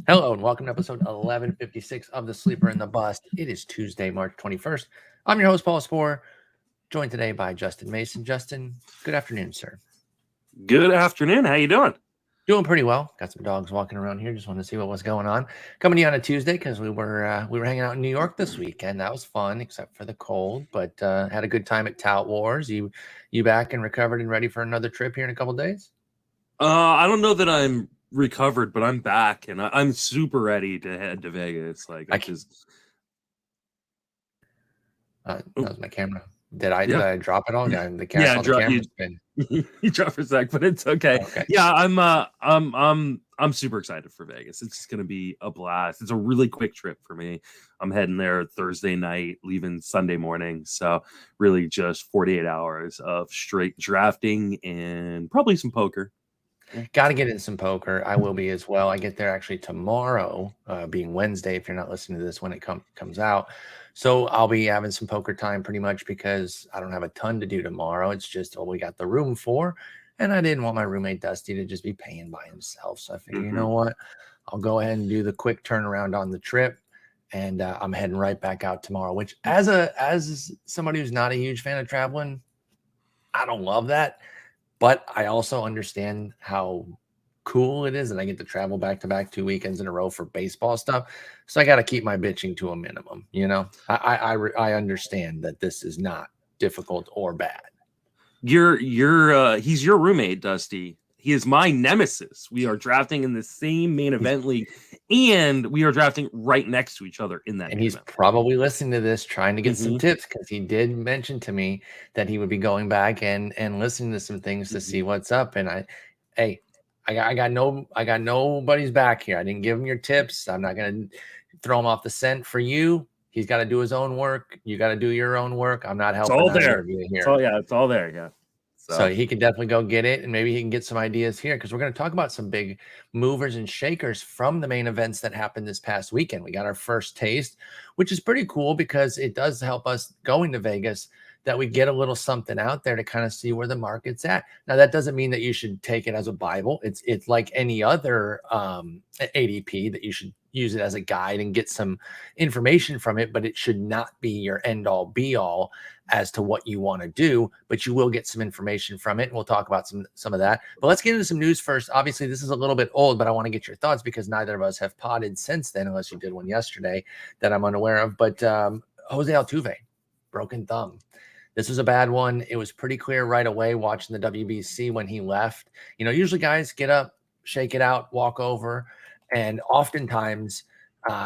Hello and welcome to episode 1156 of The Sleeper and the Bust. It is Tuesday, March 21st. I'm your host, Paul Sporer, joined today by Justin Mason. Justin, good afternoon, sir. Good afternoon. How you doing? Doing pretty well. Got some dogs walking around here. Just wanted to see what was going on. Coming to you on a Tuesday because we were hanging out in New York this weekend. That was fun, except for the cold, but had a good time at Tout Wars. You back and recovered and ready for another trip here in a couple days? I don't know that I'm recovered, but I'm back and I'm super ready to head to Vegas. Like that was my camera. Did I drop it all? The camera's been. You dropped for a sec, but it's okay. Yeah, I'm super excited for Vegas. It's just gonna be a blast. It's a really quick trip for me. I'm heading there Thursday night, leaving Sunday morning. So really just 48 hours of straight drafting and probably some poker. Got to get in some poker. I will be as well. I get there actually tomorrow, being Wednesday, if you're not listening to this when it comes out. So I'll be having some poker time pretty much because I don't have a ton to do tomorrow. It's just all we got the room for. And I didn't want my roommate Dusty to just be paying by himself. So I figured, you know what? I'll go ahead and do the quick turnaround on the trip. And I'm heading right back out tomorrow, which as somebody who's not a huge fan of traveling, I don't love that. But I also understand how cool it is, and I get to travel back-to-back 2 weekends in a row for baseball stuff. So I got to keep my bitching to a minimum. You know, I understand that this is not difficult or bad. He's your roommate, Dusty. He is my nemesis. We are drafting in the same main event league, and we are drafting right next to each other in that. And he's probably listening to this, trying to get some tips, because he did mention to me that he would be going back and listening to some things to see what's up. And I got nobody's back here. I didn't give him your tips. I'm not going to throw him off the scent for you. He's got to do his own work. You got to do your own work. I'm not helping. It's all there. It's all there. Yeah. So he can definitely go get it, and maybe he can get some ideas here, because we're going to talk about some big movers and shakers from the main events that happened this past weekend. We got our first taste, which is pretty cool because it does help us going to Vegas, that we get a little something out there to kind of see where the market's at. Now, that doesn't mean that you should take it as a Bible. It's like any other ADP, that you should use it as a guide and get some information from it, but it should not be your end all be all as to what you want to do, but you will get some information from it. And we'll talk about some of that, but let's get into some news first. Obviously this is a little bit old, but I want to get your thoughts because neither of us have potted since then, unless you did one yesterday that I'm unaware of. But Jose Altuve, broken thumb. This was a bad one. It was pretty clear right away watching the WBC when he left. You know, usually guys get up, shake it out, walk over, and oftentimes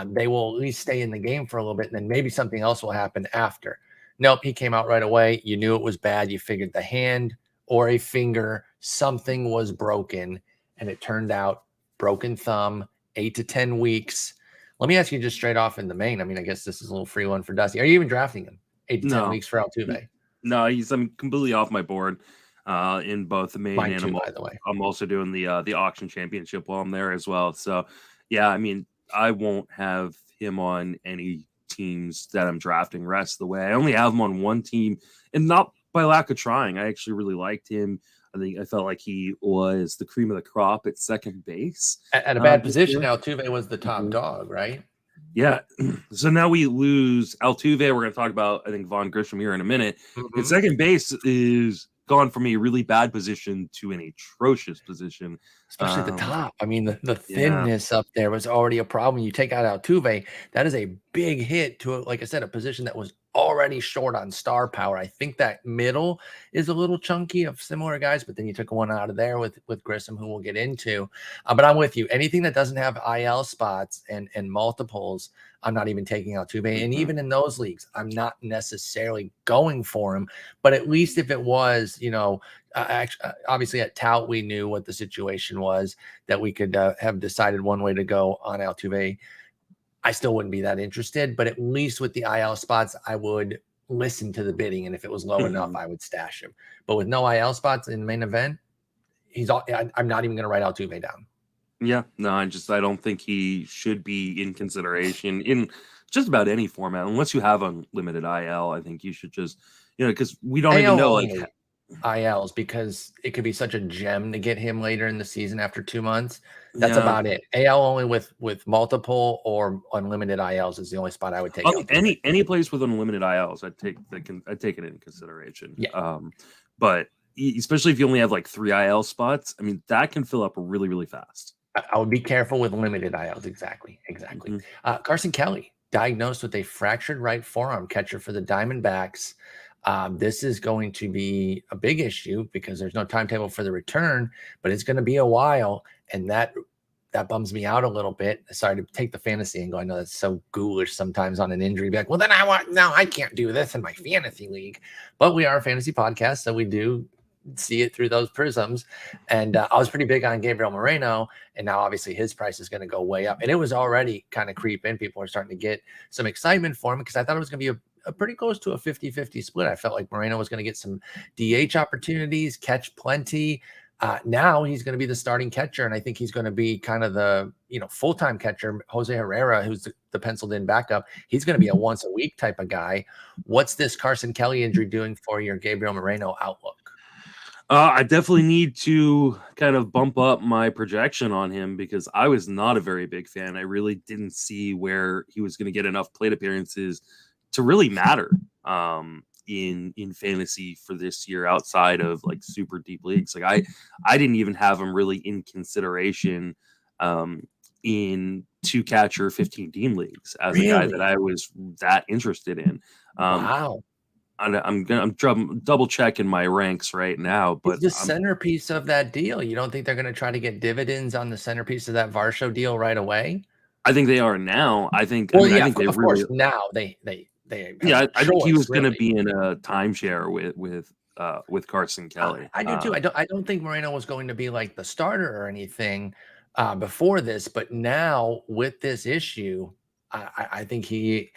they will at least stay in the game for a little bit, and then maybe something else will happen after. Nope, he came out right away. You knew it was bad. You figured the hand or a finger, something was broken, and it turned out broken thumb, 8 to 10 weeks. Let me ask you just straight off in the main. I mean, I guess this is a little free one for Dusty. Are you even drafting him? 8 to 10 weeks for Altuve? No, I'm completely off my board in both the main and by the way. I'm also doing the auction championship while I'm there as well. So, yeah, I mean, I won't have him on any teams that I'm drafting rest of the way. I only have him on one team, and not by lack of trying. I actually really liked him. I felt like he was the cream of the crop at second base. At a bad position, Altuve was the top dog, right? Yeah. So now we lose Altuve. We're going to talk about, I think, Vaughn Grissom here in a minute. And second base is gone from a really bad position to an atrocious position. Especially at the top. I mean, the thinness up there was already a problem. You take out Altuve, that is a big hit to, like I said, a position that was already short on star power. I think that middle is a little chunky of similar guys, but then you took one out of there with Grissom, who we'll get into. But I'm with you. Anything that doesn't have IL spots and multiples, I'm not even taking Altuve. And even in those leagues, I'm not necessarily going for him. But at least if it was, you know, obviously at Tout, we knew what the situation was, that we could have decided one way to go on Altuve. I still wouldn't be that interested, but at least with the IL spots, I would listen to the bidding. And if it was low enough, I would stash him. But with no IL spots in the main event, I'm not even going to write Altuve down. Yeah, no, I don't think he should be in consideration in just about any format, unless you have unlimited IL. I think you should just, because we don't even know, ILs because it could be such a gem to get him later in the season after 2 months. That's Yeah. about it. AL only with multiple or unlimited ILs is the only spot I would take out. Any place with unlimited ILs, I'd take it into consideration. Yeah. But especially if you only have like 3 IL spots, I mean, that can fill up really, really fast. I would be careful with limited ILs. Exactly. Carson Kelly diagnosed with a fractured right forearm, catcher for the Diamondbacks. This is going to be a big issue because there's no timetable for the return, but it's going to be a while, and that bums me out a little bit. Sorry to take the fantasy angle. I know that's so ghoulish sometimes on an injury. Be like, well, then I can't do this in my fantasy league. But we are a fantasy podcast, so we do see it through those prisms. And I was pretty big on Gabriel Moreno, and now obviously his price is going to go way up. And it was already kind of creeping. People are starting to get some excitement for him because I thought it was going to be a pretty close to a 50-50 split. I felt like Moreno was going to get some DH opportunities, catch plenty. Now he's going to be the starting catcher, and I think he's going to be kind of the full-time catcher. Jose Herrera, who's the penciled-in backup, he's going to be a once-a-week type of guy. What's this Carson Kelly injury doing for your Gabriel Moreno outlook? I definitely need to kind of bump up my projection on him because I was not a very big fan. I really didn't see where he was going to get enough plate appearances to really matter in fantasy for this year outside of like super deep leagues. Like I didn't even have him really in consideration in 2-catcher 15 team leagues as a guy that I was that interested in. Wow. I'm double checking my ranks right now, but it's the centerpiece of that deal. You don't think they're going to try to get dividends on the centerpiece of that Varsho deal right away? I think they are now. I think. Well, I think they really course now they. Yeah, I think he was going to be in a timeshare with Carson Kelly. I do too. I don't think Moreno was going to be like the starter or anything before this, but now with this issue, I think he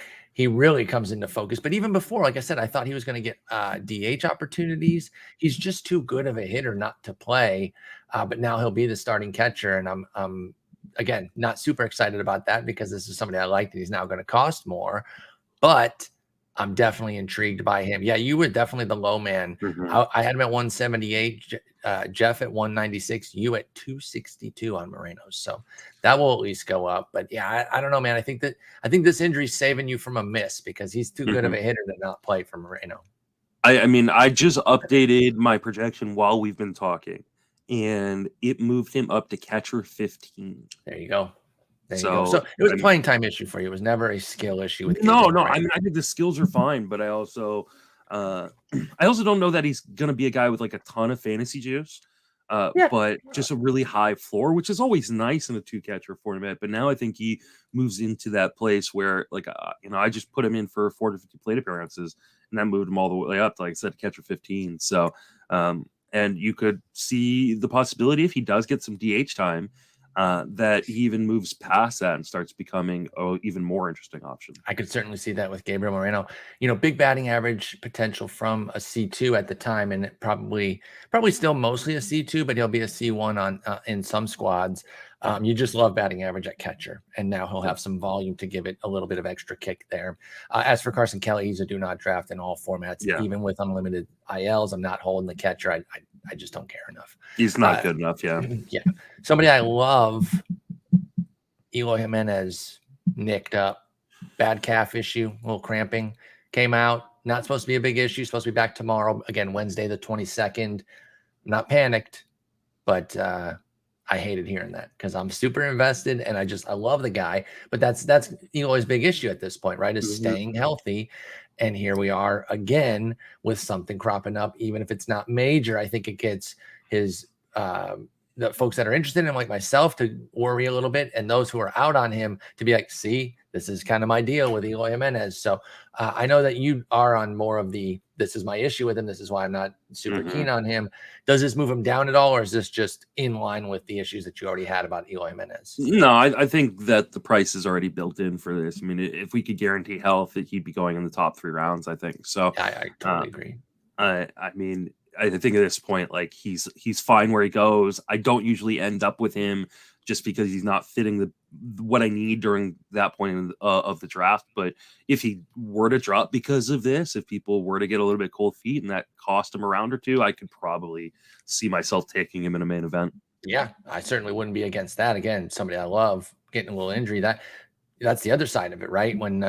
really comes into focus. But even before, like I said, I thought he was going to get DH opportunities. He's just too good of a hitter not to play. But now he'll be the starting catcher, and I'm again not super excited about that because this is somebody I like, and he's now going to cost more. But I'm definitely intrigued by him. Yeah, you were definitely the low man. Mm-hmm. I had him at 178, Jeff at 196, you at 262 on Moreno's. So that will at least go up. But yeah, I don't know, man. I think this injury's saving you from a miss because he's too good of a hitter to not play for Moreno. I mean, I just updated my projection while we've been talking, and it moved him up to catcher 15. There you go. So it was a playing time issue for you. It was never a skill issue with no. I mean, I think the skills are fine, but I also don't know that he's gonna be a guy with like a ton of fantasy juice. But just a really high floor, which is always nice in a 2-catcher format. But now I think he moves into that place where, like, I just put him in for 450 plate appearances, and that moved him all the way up to, like I said, catcher 15. So, and you could see the possibility if he does get some DH time, that he even moves past that and starts becoming an even more interesting option. I could certainly see that with Gabriel Moreno. Big batting average potential from a C2 at the time, and probably still mostly a C2, but he'll be a C1 on in some squads. You just love batting average at catcher, and now he'll have some volume to give it a little bit of extra kick there. As for Carson Kelly, he's a do not draft in all formats, even with unlimited ILs. I'm not holding the catcher. I just don't care enough. He's not good enough. Yeah. Somebody I love, Eloy Jimenez, nicked up, bad calf issue, a little cramping, came out. Not supposed to be a big issue. Supposed to be back tomorrow. Again, Wednesday the 22nd. Not panicked, but I hated hearing that because I'm super invested and I love the guy. But that's Eloy's big issue at this point, right? Is staying healthy. And here we are again with something cropping up, even if it's not major. I think it gets his the folks that are interested in him, like myself, to worry a little bit, and those who are out on him to be like, see, this is kind of my deal with Eloy Jimenez. So I know that you are on more of the, this is my issue with him, this is why I'm not super keen on him. Does this move him down at all, or is this just in line with the issues that you already had about Eloy Jimenez? No, I think that the price is already built in for this. I mean, if we could guarantee health, he'd be going in the top 3 rounds, I think. So I totally agree. I mean, I think at this point, like he's fine where he goes. I don't usually end up with him just because he's not fitting what I need during that point of the draft. But if he were to drop because of this, if people were to get a little bit cold feet and that cost him a round or two, I could probably see myself taking him in a main event. Yeah, I certainly wouldn't be against that. Again, somebody I love getting a little injury. That's the other side of it, right? When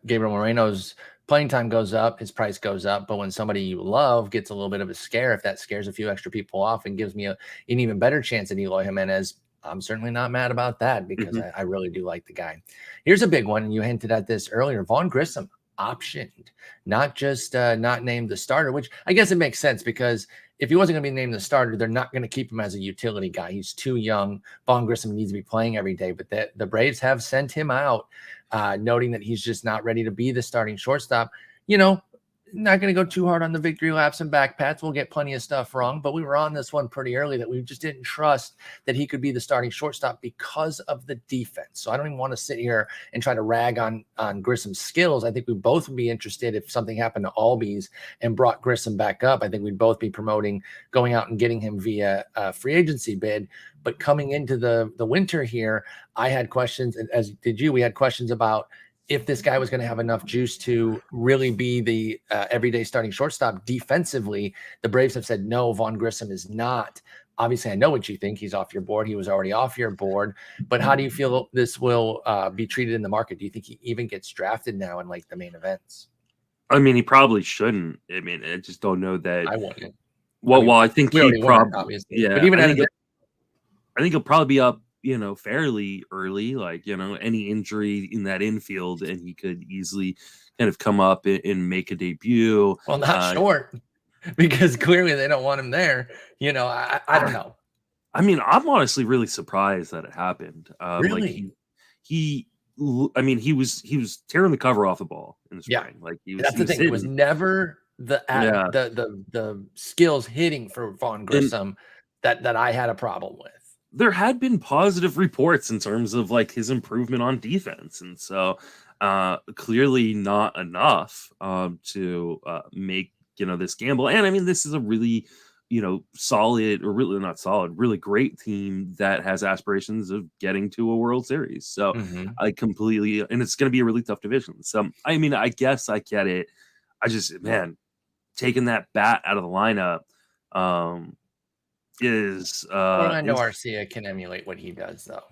Gabriel Moreno's playing time goes up, his price goes up. But when somebody you love gets a little bit of a scare, if that scares a few extra people off and gives me an even better chance at Eloy Jimenez, I'm certainly not mad about that because I really do like the guy. Here's a big one, and you hinted at this earlier. Vaughn Grissom optioned, not just not named the starter, which I guess it makes sense because if he wasn't going to be named the starter, they're not going to keep him as a utility guy. He's too young. Vaughn Grissom needs to be playing every day, but the Braves have sent him out, noting that he's just not ready to be the starting shortstop. Not going to go too hard on the victory laps and back pats. We'll get plenty of stuff wrong, but we were on this one pretty early that we just didn't trust that he could be the starting shortstop because of the defense. So I don't even want to sit here and try to rag on Grissom's skills. I think we both would be interested if something happened to Albies and brought Grissom back up. I think we'd both be promoting going out and getting him via a free agency bid. But coming into the winter here, I had questions, as did you. We had questions about if this guy was going to have enough juice to really be the everyday starting shortstop defensively. The Braves have said, no, Vaughn Grissom is not. Obviously, I know what you think. He's off your board. He was already off your board. But how do you feel this will be treated in the market? Do you think he even gets drafted now in like the main events? I mean, he probably shouldn't. I mean, I just don't know that. I wouldn't. Well, I think he probably, obviously. Yeah. But even I think he'll probably be up, fairly early, like, any injury in that infield, and he could easily kind of come up and make a debut. Well, not short, because clearly they don't want him there. I don't know. I mean, I'm honestly really surprised that it happened. Really? Like he was tearing the cover off the ball in the spring. Like that's the thing. It was never the skills hitting for Vaughn Grissom that I had a problem with. There had been positive reports in terms of like his improvement on defense. And so clearly not enough to make, this gamble. And I mean, this is a really, solid, or really not solid, really great team that has aspirations of getting to a World Series. So I completely, and it's going to be a really tough division. So, I mean, I guess I get it. I just, taking that bat out of the lineup, Orlando Arcia can emulate what he does, though.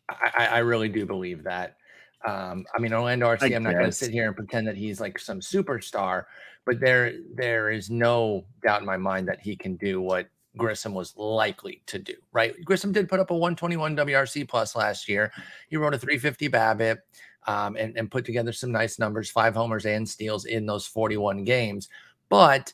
I really do believe that. I mean, Orlando Arcia, I'm not going to sit here and pretend that he's like some superstar, but there is no doubt in my mind that he can do what Grissom was likely to do, right? Grissom did put up a 121 WRC plus last year. He wrote a 350 BABIP and put together some nice numbers, 5 homers and steals in those 41 games. But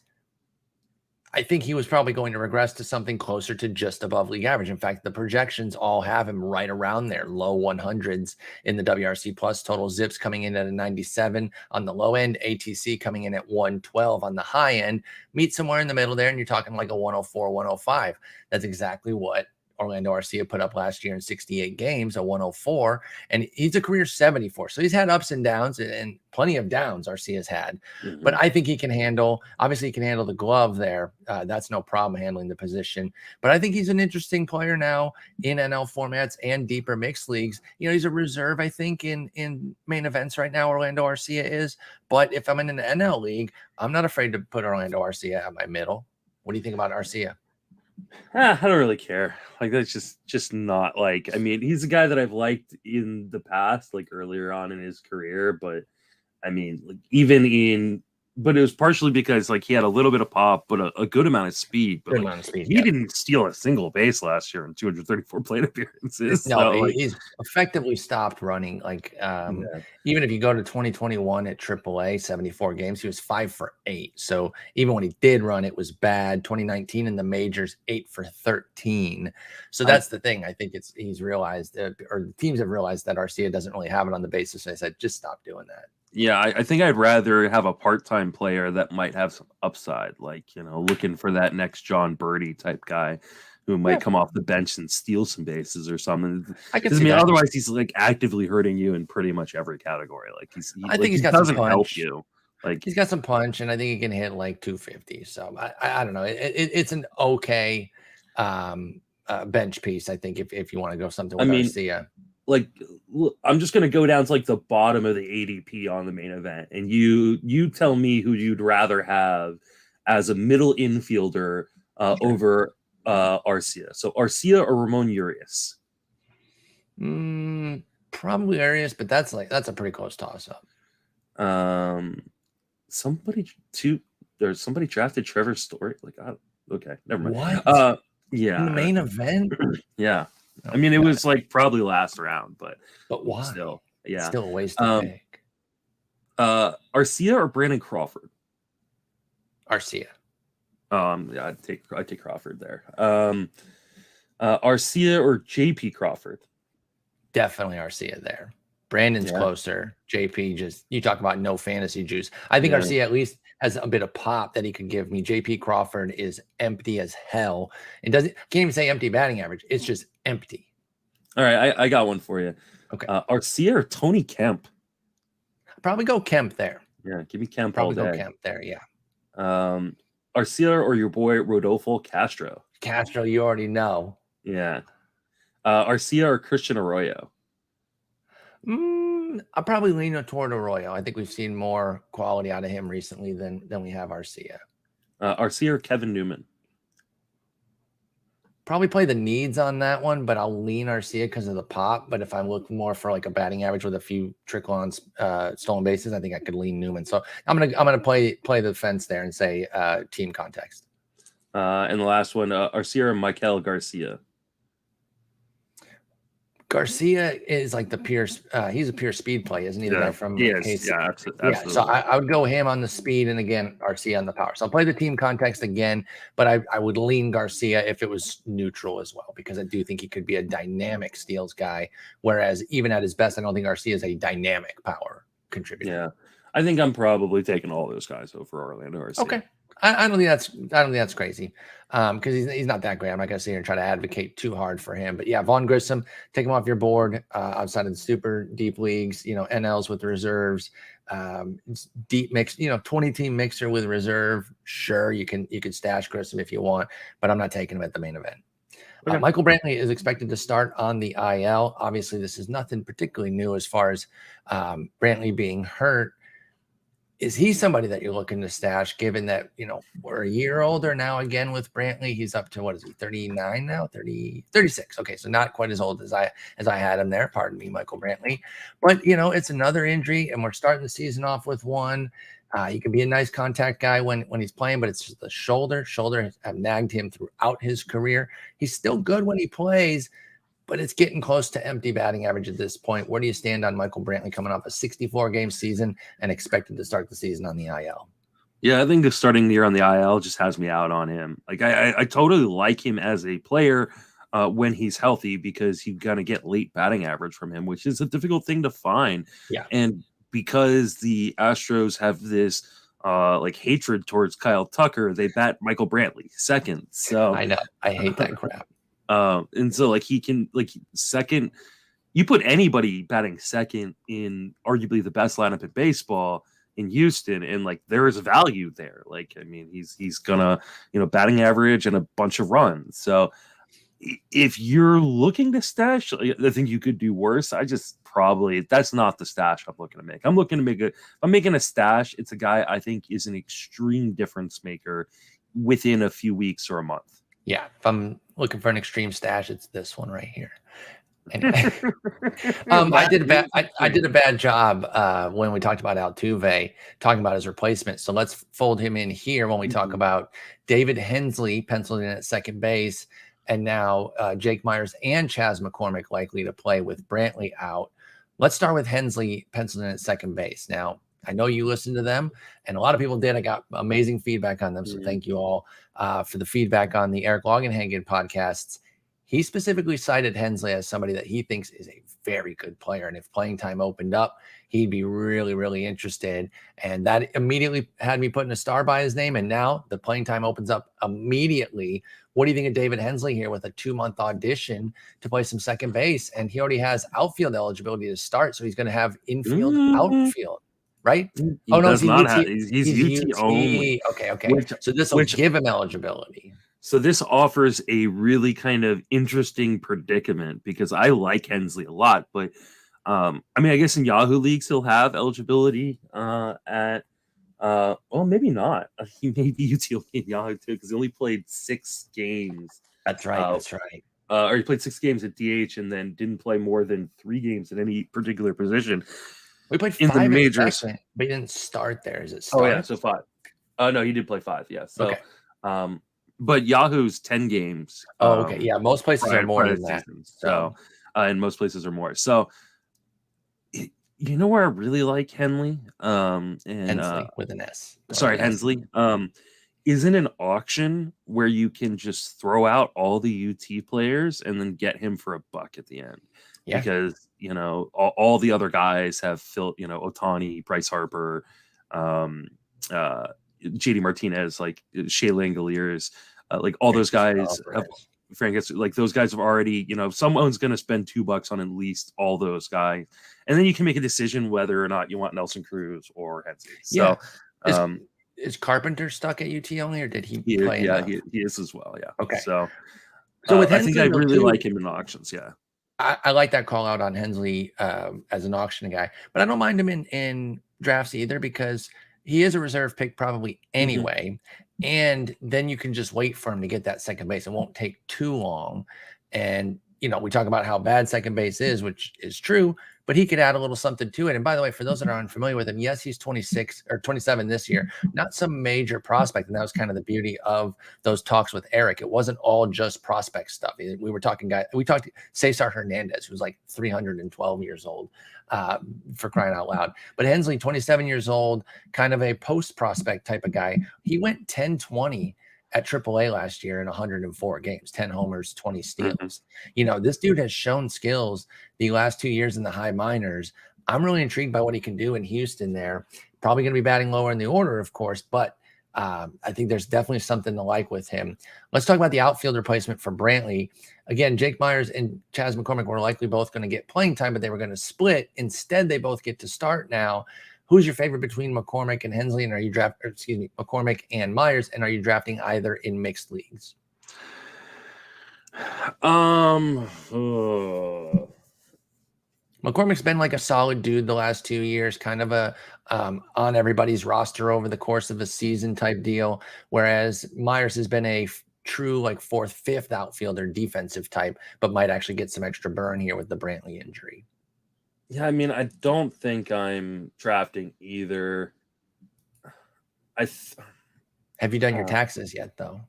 I think he was probably going to regress to something closer to just above league average. In fact, the projections all have him right around there, low 100s in the WRC plus. Total zips coming in at a 97 on the low end, ATC coming in at 112 on the high end. Meet somewhere in the middle there, and you're talking like a 104, 105. That's exactly what Orlando Arcia put up last year in 68 games, a 104, and he's a career 74. So he's had ups and downs, and plenty of downs Arcia's had. But I think he can handle, obviously he can handle the glove there. That's no problem handling the position. But I think he's an interesting player now in NL formats and deeper mixed leagues. He's a reserve, I think, in main events right now, Orlando Arcia is. But if I'm in an NL league, I'm not afraid to put Orlando Arcia at my middle. What do you think about Arcia? I don't really care. Like, that's just not like, I mean, he's a guy that I've liked in the past, like earlier on in his career, but I mean, like but it was partially because like he had a little bit of pop, but a good amount of speed. But he didn't steal a single base last year in 234 plate appearances. No, so, he's effectively stopped running. Like even if you go to 2021 at AAA, 74 games, he was 5 for 8. So even when he did run, it was bad. 2019 in the majors, 8 for 13. So that's the thing. I think he's realized, or the teams have realized that Arcia doesn't really have it on the basis. So I said, just stop doing that. Yeah, I think I'd rather have a part-time player that might have some upside, like, looking for that next John Birdie type guy who might come off the bench and steal some bases or something. I mean, otherwise he's like actively hurting you in pretty much every category. Like I think he's got some punch. Help you. Like he's got some punch, and I think he can hit like 250. So I don't know. It's an okay bench piece, I think, if you want to go something I with mean, Arcia. like, I'm just going to go down to like the bottom of the ADP on the main event, and you tell me who you'd rather have as a middle infielder over Arcia. So Arcia or Ramon Urias? Probably Arias, but that's a pretty close toss up. Somebody drafted Trevor Story. Like, okay, never mind. What? Yeah, In the main event. Yeah. Oh, I mean, it was like probably last round, but why? Still, yeah, still a waste to pick. Arcia or Brandon Crawford? Arcia. Yeah, I'd take Crawford there. Arcia or JP Crawford? Definitely Arcia there. Brandon's closer. JP just, you talk about no fantasy juice. I think Arcia at least has a bit of pop that he could give me. JP Crawford is empty as hell. It can't even say empty batting average. It's just empty. All right, I got one for you. Okay. Arcia or Tony Kemp? Probably go Kemp there. Yeah, give me Kemp Probably all day. Go Kemp there, yeah. Arcia or your boy Rodolfo Castro? Castro, you already know. Yeah. Arcia or Christian Arroyo? I'll probably lean toward Arroyo. I think we've seen more quality out of him recently than we have Arcia. Arcia or Kevin Newman? Probably play the needs on that one, but I'll lean Arcia because of the pop. But if I look more for like a batting average with a few trickle-on stolen bases, I think I could lean Newman. So I'm gonna play the fence there and say team context. And the last one, Arcia or Michael Garcia? Garcia is like the pure. He's a pure speed play, isn't he? The guy from KC. Yeah, absolutely. Yeah, so I would go him on the speed, and again Garcia on the power. So I'll play the team context again, but I would lean Garcia if it was neutral as well, because I do think he could be a dynamic steals guy. Whereas even at his best, I don't think Garcia is a dynamic power contributor. Yeah, I think I'm probably taking all those guys over Orlando Arcia. Okay. I don't think that's crazy, because he's not that great. I'm not going to sit here and try to advocate too hard for him. But yeah, Vaughn Grissom, take him off your board outside of the super deep leagues. NLs with reserves, deep mix. 20-team mixer with reserve. Sure, you can stash Grissom if you want, but I'm not taking him at the main event. Okay. Michael Brantley is expected to start on the IL. Obviously, this is nothing particularly new as far as Brantley being hurt. Is he somebody that you're looking to stash, given that, we're a year older now again with Brantley? He's up to, what is he, 39 now? 36. Okay, so not quite as old as I had him there. Pardon me, Michael Brantley. But, it's another injury, and we're starting the season off with one. He can be a nice contact guy when he's playing, but it's just the shoulder. Shoulder have nagged him throughout his career. He's still good when he plays, but it's getting close to empty batting average at this point. Where do you stand on Michael Brantley coming off a 64-game season and expected to start the season on the IL? Yeah, I think the starting the year on the IL just has me out on him. Like, I totally like him as a player when he's healthy, because you're going to get late batting average from him, which is a difficult thing to find. Yeah. And because the Astros have this hatred towards Kyle Tucker, they bat Michael Brantley second. So I know. I hate that crap. And so he can second, you put anybody batting second in arguably the best lineup in baseball in Houston, and there is value there. He's gonna, batting average and a bunch of runs. So if you're looking to stash, I think you could do worse. That's not the stash I'm looking to make. I'm making a stash. It's a guy I think is an extreme difference maker within a few weeks or a month. Yeah, if I'm looking for an extreme stash, it's this one right here. Anyway, I did a bad job when we talked about Altuve, talking about his replacement. So let's fold him in here when we talk about David Hensley penciled in at second base, and now Jake Myers and Chas McCormick likely to play with Brantley out. Let's start with Hensley penciled in at second base. Now, I know you listened to them, and a lot of people did. I got amazing feedback on them, so thank you all for the feedback on the Eric Longenhagen podcasts. He specifically cited Hensley as somebody that he thinks is a very good player, and if playing time opened up, he'd be really, really interested. And that immediately had me putting a star by his name, and now the playing time opens up immediately. What do you think of David Hensley here with a 2-month audition to play some second base? And he already has outfield eligibility to start, so he's going to have infield, outfield. Right? He's UT owned. Okay. So this will give him eligibility. So this offers a really kind of interesting predicament because I like Hensley a lot, but I mean, I guess in Yahoo leagues he'll have eligibility at well, maybe not. He may be utility in Yahoo too because he only played 6 games. That's right. That's right. Or he played 6 games at DH and then didn't play more than 3 games at any particular position. We played 5 in the majors, second, but he didn't start there. Is it Oh start? yeah, so 5. No, he did play 5. Yeah. So, Okay. but Yahoo's 10 games. Oh, okay. Yeah, most places are more prior than to that. season. So, and most places are more. So, you know where I really like Henley? And Hensley with an S. sorry, Hensley. Is in an auction where you can just throw out all the UT players and then get him for $1 at the end. Yeah. Because, you know, all the other guys have filled, you know, Ohtani, Bryce Harper, JD Martinez, like Shea Langoliers, like all those guys have, Frank, like those guys have already, you know, someone's going to spend $2 on at least all those guys. And then you can make a decision whether or not you want Nelson Cruz or Hensley. So, is Carpenter stuck at UT only, or did he play? Yeah, he is as well. Yeah. Okay. So with Hensley, I think I really too, like him in auctions. Yeah. I like that call out on Hensley as an auction guy, but I don't mind him in drafts either because he is a reserve pick probably anyway. And then you can just wait for him to get that second base. It won't take too long. And, you know, we talk about how bad second base is, which is true, but he could add a little something to it. And by the way, for those that are unfamiliar with him, yes, he's 26 or 27 this year, not some major prospect. And that was kind of the beauty of those talks with Eric. It wasn't all just prospect stuff. We talked Cesar Hernandez, who's like 312 years old, for crying out loud. But Hensley, 27 years old, kind of a post prospect type of guy. He went 10-20 at AAA last year in 104 games, 10 homers, 20 steals. You know, this dude has shown skills the last 2 years in the high minors. I'm really intrigued by what he can do in Houston there. Probably going to be batting lower in the order, of course, but I think there's definitely something to like with him. Let's talk about the outfield replacement for Brantley. Again, Jake Meyers and Chas McCormick were likely both going to get playing time, but they were going to split. Instead, they both get to start now. Who's your favorite between McCormick and Hensley? And McCormick and Myers, and are you drafting either in mixed leagues? McCormick's been like a solid dude the last 2 years, kind of a on everybody's roster over the course of a season type deal, whereas Myers has been a true like 4th, 5th outfielder, defensive type, but might actually get some extra burn here with the Brantley injury. Yeah, I mean, I don't think I'm drafting either. Have you done your taxes yet, though?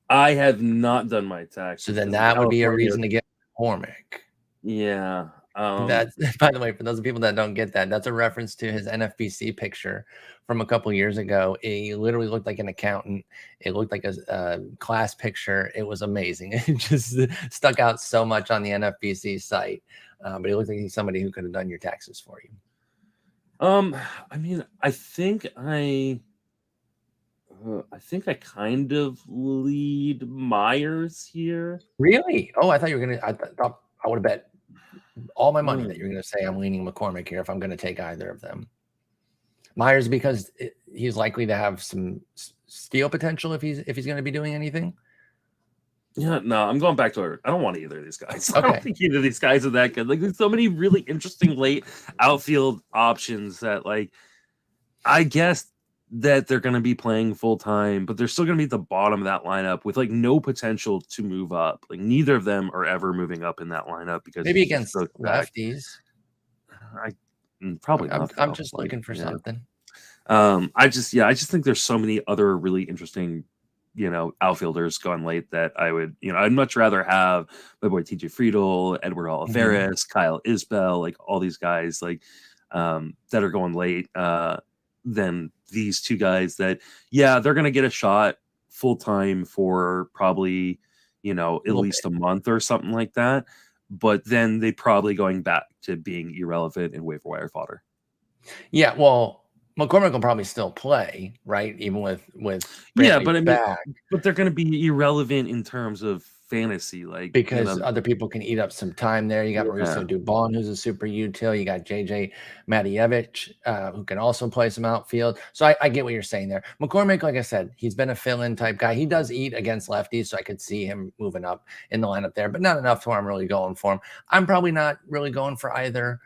I have not done my taxes. So then that would be a reason to get McCormick. Yeah. That's, by the way, for those people that don't get that, that's a reference to his NFBC picture from a couple years ago. He literally looked like an accountant. It looked like a class picture. It was amazing. It just stuck out so much on the NFBC site. But he looked like he's somebody who could have done your taxes for you. I mean, I think I kind of lead Myers here. Really? Oh, I thought you were gonna. I thought I would have bet all my money that you're going to say I'm leaning McCormick here if I'm going to take either of them. Myers, because he's likely to have some steal potential if he's going to be doing anything. Yeah, no, I'm going back to it. I don't want either of these guys. Okay. I don't think either of these guys are that good. Like, there's so many really interesting late outfield options that, like, I guess that they're going to be playing full time, but they're still going to be at the bottom of that lineup with like no potential to move up. Like neither of them are ever moving up in that lineup because maybe against lefties. Probably not. I'm just looking for something. I just think there's so many other really interesting, you know, outfielders going late that I would, you know, I'd much rather have my boy TJ Friedl, Edward Olivares, Kyle Isbell, like all these guys like that are going late than these two guys that, yeah, they're going to get a shot full time for probably, you know, at least a month or something like that. But then they probably going back to being irrelevant and waiver wire fodder. Yeah. Well, McCormick will probably still play, right? Even with yeah, but I mean, but they're going to be irrelevant in terms of fantasy, like, because other people can eat up some time there. You got Mauricio Dubon, who's a super util. You got JJ Matievich, who can also play some outfield. So I get what you're saying there. McCormick, like I said, he's been a fill-in type guy. He does eat against lefties, so I could see him moving up in the lineup there, but not enough to where I'm really going for him. I'm probably not really going for either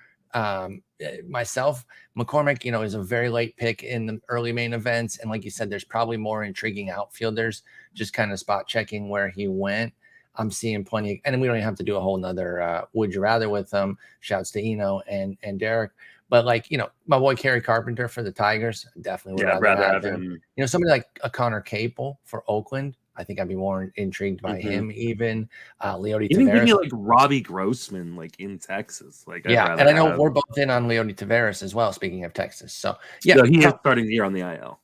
myself. McCormick, is a very late pick in the early main events. And like you said, there's probably more intriguing outfielders, just kind of spot checking where he went. I'm seeing plenty, and we don't even have to do a whole nother would you rather with them. Shouts to Eno and Derek. But my boy Kerry Carpenter for the Tigers, definitely would rather have him. Somebody like a Connor Capel for Oakland. I think I'd be more intrigued by him. Even Leody Taveras. Maybe like Robbie Grossman, like in Texas. And I know we're both in on Leody Taveras as well. Speaking of Texas, so he is starting the year on the IL.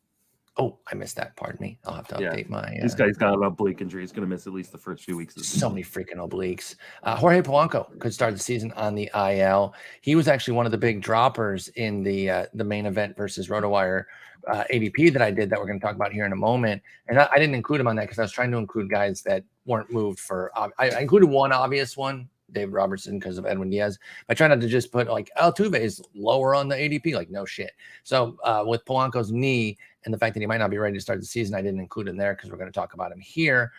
Oh, I missed that. Pardon me. I'll have to update my. This guy's got an oblique injury. He's going to miss at least the first few weeks of the season. So many freaking obliques. Jorge Polanco could start the season on the IL. He was actually one of the big droppers in the main event versus Rotowire ADP that I did that we're going to talk about here in a moment. And I didn't include him on that because I was trying to include guys that weren't moved for. I included one obvious one, David Robertson, because of Edwin Diaz. I try not to just put like Altuve is lower on the ADP, like no shit. So with Polanco's knee and the fact that he might not be ready to start the season, I didn't include him there because we're going to talk about him here.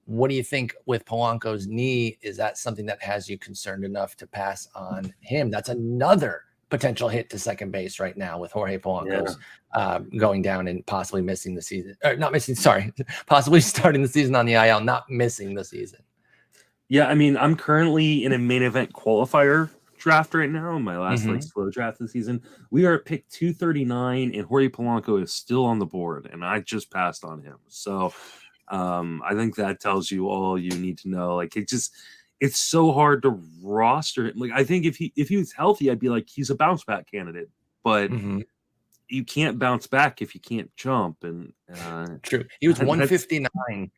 What do you think with Polanco's knee? Is that something that has you concerned enough to pass on him? That's another potential hit to second base right now with Jorge Polanco's going down and possibly missing the season. Or not missing, sorry. Possibly starting the season on the IL, not missing the season. Yeah, I mean, I'm currently in a main event qualifier draft right now, my last slow draft of the season. We are at pick 239, and Jorge Polanco is still on the board, and I just passed on him. So I think that tells you all you need to know. Like, it's so hard to roster him. Like, I think if he was healthy, I'd be like, he's a bounce back candidate, but you can't bounce back if you can't jump. And true, he was 159.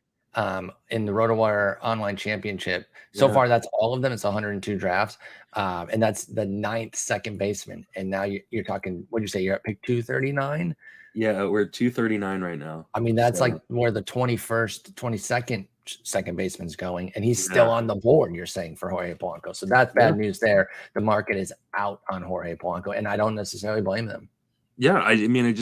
In the Rotowire Online Championship. So far, that's all of them. It's 102 drafts. And that's the 9th second baseman. And now you're talking, what did you say? You're at pick 239? Yeah, we're at 239 right now. I mean, that's like where the 21st, 22nd second baseman's going. And he's still on the board, you're saying, for Jorge Polanco. So that's bad news there. The market is out on Jorge Polanco. And I don't necessarily blame them. Yeah, I mean,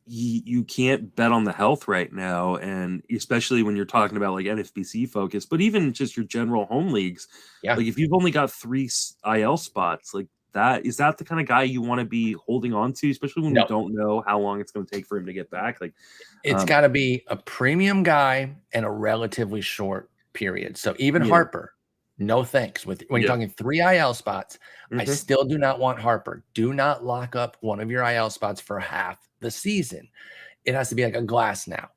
you can't bet on the health right now, and especially when you're talking about like NFBC focus, but even just your general home leagues. Like if you've only got 3 IL spots, like that, is that the kind of guy you want to be holding on to, especially when you don't know how long it's going to take for him to get back? Like it's got to be a premium guy and a relatively short period. So even Harper, no thanks. When you're talking 3 IL spots, I still do not want Harper. Do not lock up one of your IL spots for half the season. It has to be like a glass now.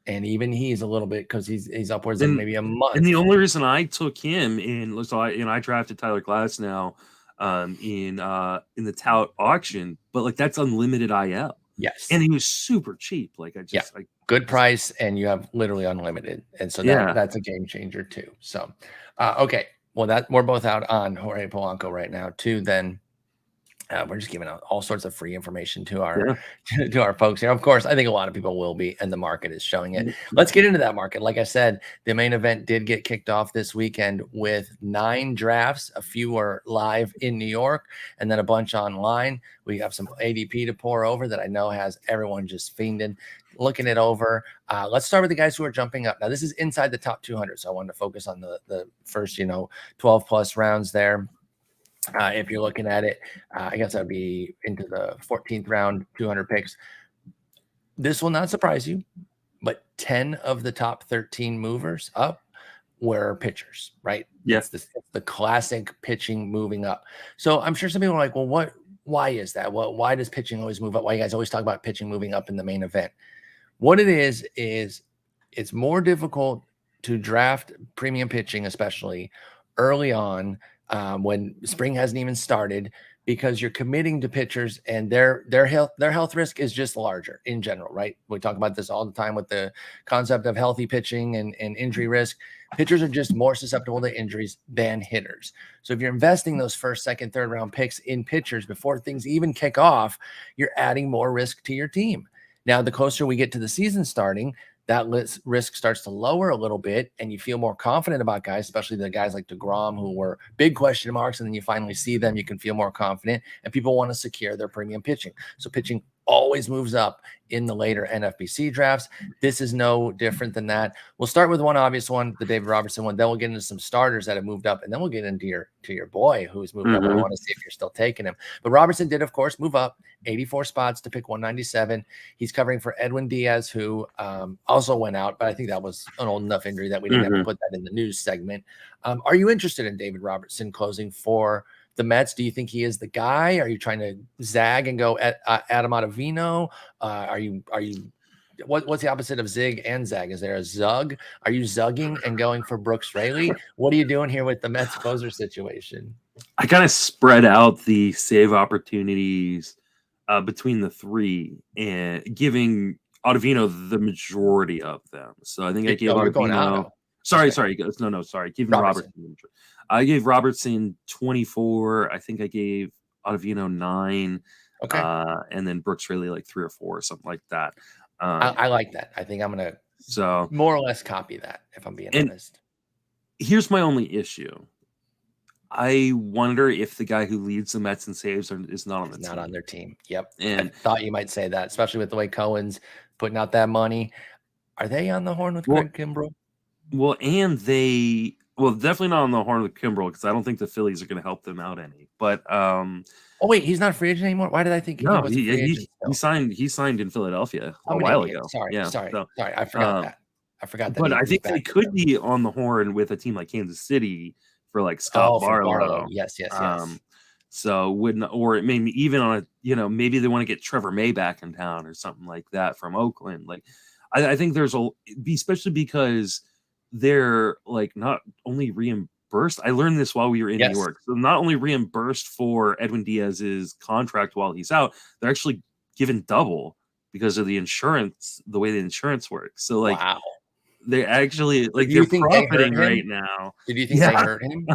And even he's a little bit, because he's upwards of maybe a month. And the only reason I took him I drafted Tyler Glass now in the tout auction, but like that's unlimited IL. Yes. And he was super cheap. Like good price, and you have literally unlimited. And so that's a game changer too. So okay. Well, that we're both out on Jorge Polanco right now too. Then we're just giving out all sorts of free information to our to our folks here. Of course, I think a lot of people will be, and the market is showing it. Let's get into that market. Like I said, the main event did get kicked off this weekend with 9 drafts. A few are live in New York, and then a bunch online. We have some ADP to pour over that I know has everyone just fiending, looking it over. Let's start with the guys who are jumping up. Now, this is inside the top 200, so I wanted to focus on the first 12 plus rounds there. If you're looking at it, I guess that'd be into the 14th round, 200 picks. This will not surprise you, but 10 of the top 13 movers up were pitchers, right? Yes. It's the classic pitching moving up. So I'm sure some people are like, well, why is that? Why does pitching always move up? Why you guys always talk about pitching moving up in the main event? What it is it's more difficult to draft premium pitching, especially early on, when spring hasn't even started, because you're committing to pitchers and their health risk is just larger in general, right? We talk about this all the time with the concept of healthy pitching and injury risk. Pitchers are just more susceptible to injuries than hitters. So if you're investing those first, second, third round picks in pitchers before things even kick off, you're adding more risk to your team. Now, the closer we get to the season starting, that risk starts to lower a little bit, and you feel more confident about guys, especially the guys like DeGrom, who were big question marks, and then you finally see them, you can feel more confident, and people want to secure their premium pitching. So pitching always moves up in the later NFBC drafts. This is no different than that. We'll start with one obvious one, the David Robertson one. Then we'll get into some starters that have moved up, and then we'll get into your boy who's moved up. And I want to see if you're still taking him. But Robertson did, of course, move up 84 spots to pick 197. He's covering for Edwin Diaz, who also went out, but I think that was an old enough injury that we didn't have to put that in the news segment. Are you interested in David Robertson closing for the Mets? Do you think he is the guy? Are you trying to zag and go at Adam Ottavino? What's the opposite of zig and zag? Is there a zug? Are you zugging and going for Brooks Raley? What are you doing here with the Mets closer situation? I kind of spread out the save opportunities between the three and giving Ottavino the majority of them. So I think I gave Ottavino. Sorry. Giving Robertson. I gave Robertson 24. I think I gave Ottavino 9. Okay. And then Brooks Raley like 3 or 4 or something like that. I like that. I think I'm going to more or less copy that, if I'm being honest. Here's my only issue. I wonder if the guy who leads the Mets in saves is not on the team. Not on their team. Yep. And I thought you might say that, especially with the way Cohen's putting out that money. Are they on the horn with Craig Kimbrell? Well, definitely not on the horn with Kimbrell, because I don't think the Phillies are going to help them out any. But oh wait, he's not a free agent anymore. Why did I think he was a free agent? He signed in Philadelphia a while ago. Sorry. I forgot that. But I think they could be on the horn with a team like Kansas City for like Scott Barlow. Yes. So or maybe even on maybe they want to get Trevor May back in town or something like that from Oakland. Like I think there's especially because they're like not only reimbursed. I learned this while we were in New York. So not only reimbursed for Edwin Diaz's contract while he's out, they're actually given double because of the insurance, the way the insurance works. So like, wow. They actually like they're profiting right now. Did you think they hurt him?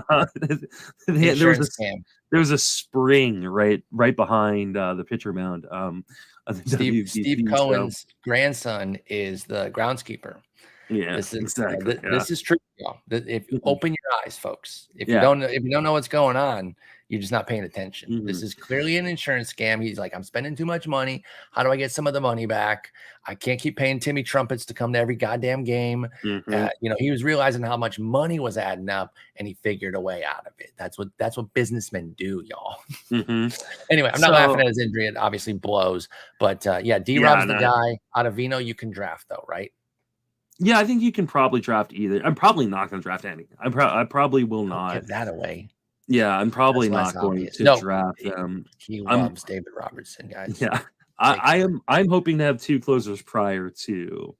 There was a spring right behind the pitcher mound. Steve Cohen's grandson is the groundskeeper. Yeah, this is exactly. This is true, y'all. If you open your eyes, folks, if you don't know what's going on, you're just not paying attention. This is clearly an insurance scam. He's like, I'm spending too much money. How do I get some of the money back? I can't keep paying Timmy Trumpets to come to every goddamn game. He was realizing how much money was adding up, and he figured a way out of it. That's what businessmen do, y'all. Anyway, I'm not laughing at his injury. It obviously blows, but D-Rob's the guy. Ottavino, you can draft though, right? Yeah, I think you can probably draft either. I'm probably not going to draft any. I probably will not. Give that away. Yeah, I'm probably not going to draft them. He loves David Robertson, guys. Yeah, I'm hoping to have 2 closers prior to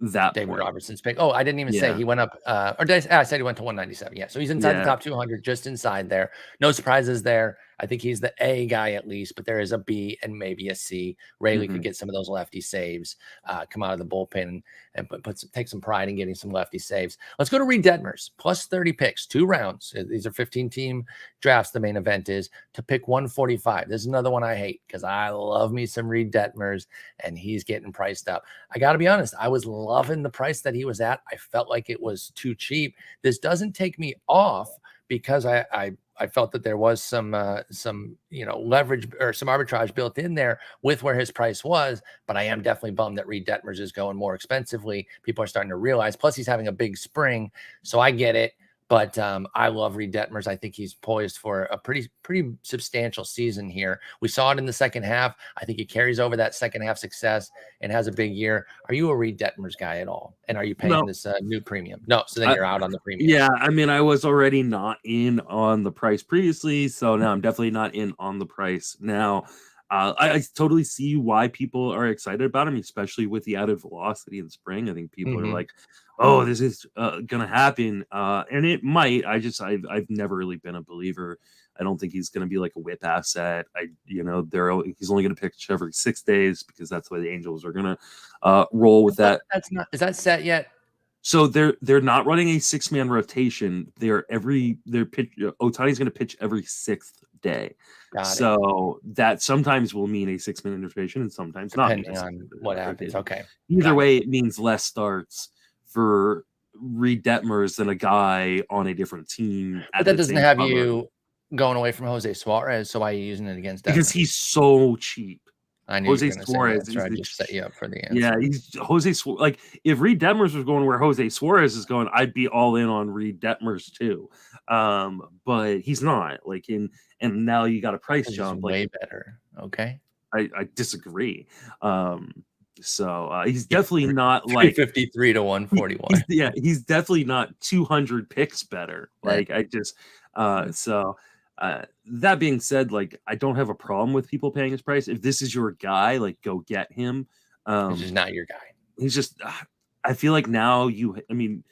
that David Robertson's pick. Oh, I didn't even say he went up. I said he went to 197. Yeah, so he's inside the top 200, just inside there. No surprises there. I think he's the A guy at least, but there is a B and maybe a C. Raley could get some of those lefty saves, come out of the bullpen and take some pride in getting some lefty saves. Let's go to Reid Detmers, plus 30 picks, 2 rounds. These are 15-team drafts. The main event is to pick 145. This is another one I hate because I love me some Reid Detmers, and he's getting priced up. I got to be honest, I was loving the price that he was at. I felt like it was too cheap. This doesn't take me off because I felt that there was some leverage or some arbitrage built in there with where his price was, but I am definitely bummed that Reid Detmers is going more expensively. People are starting to realize, plus he's having a big spring, so I get it. But I love Reid Detmers. I think he's poised for a pretty substantial season here. We saw it in the second half. I think he carries over that second half success and has a big year. Are you a Reid Detmers guy at all? And are you paying this new premium? No, so then you're out on the premium. Yeah, I mean, I was already not in on the price previously, so now I'm definitely not in on the price now. I totally see why people are excited about him, especially with the added velocity in spring. I think people are like, oh, this is gonna happen, and it might. I've never really been a believer. I don't think he's gonna be like a whip asset. He's only gonna pitch every 6 days because that's the way the Angels are gonna roll with that. Is that set yet? So they're not running a 6-man rotation. Ohtani's gonna pitch every 6th day. Got it. So that sometimes will mean a 6-minute rotation and sometimes not mean a Depending on 6-minute what happens. rotation. Okay. Either Got way, it means less starts for Reid Detmers than a guy on a different team But at that the doesn't same have time you going away from Jose Suarez. So why are you using it against because Detmers? he's so cheap. I knew you Jose were going to say the Suarez answer. is I the just set you up for the yeah, answer. he's like if Reid Detmers was going where Jose Suarez is going, I'd be all in on Reid Detmers too. But he's not. Like and now you got a price This is jump. way Like better. Okay. I disagree. So he's definitely not like 353 to 141. he's definitely not 200 picks better. Right. Like I just that being said, like I don't have a problem with people paying his price. If this is your guy, like go get him. This is not your guy. He's just I feel like now I mean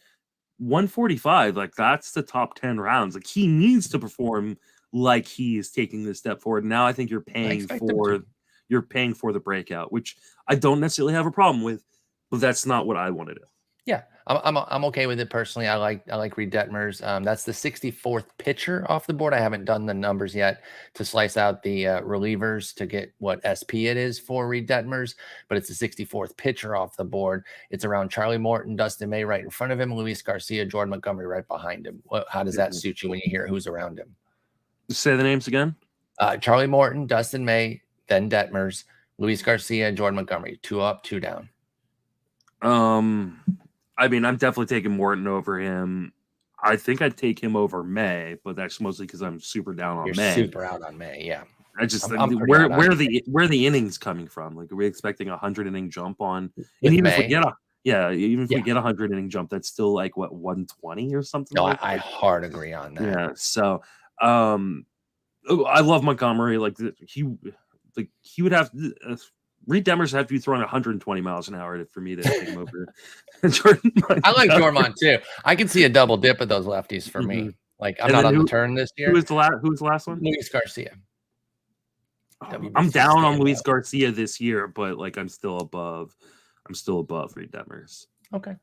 145, like that's the top 10 rounds. Like he needs to perform like he is taking this step forward. Now I think you're I paying expect him for to. the breakout, which I don't necessarily have a problem with, but that's not what I want to do. Yeah, I'm okay with it personally. I like Reid Detmers. That's the 64th pitcher off the board. I haven't done the numbers yet to slice out the relievers to get what SP it is for Reid Detmers, but it's the 64th pitcher off the board. It's around Charlie Morton, Dustin May right in front of him, Luis Garcia, Jordan Montgomery right behind him. How does that suit you when you hear who's around him? Say the names again. Charlie Morton, Dustin May, then Detmers, Luis Garcia, Jordan Montgomery. 2 up, 2 down. I mean, I'm definitely taking Morton over him. I think I'd take him over May, but that's mostly because I'm super down on You're May. super out on May, yeah. I just I'm where the innings coming from? Like, are we expecting a 100-inning jump on? And even if we get we get a 100-inning jump, that's still like what 120 or something. No, like I hard agree on that. Yeah. So, I love Montgomery. Like he would have. Reid Detmers have to be throwing 120 miles an hour for me to take him over. Jordan I like Jormont too. I can see a double dip of those lefties for me. Like I'm not on the turn this year. Who was the last one? Luis Garcia. I'm down on Luis Garcia this year, but like I'm still above Reid Detmers. Okay.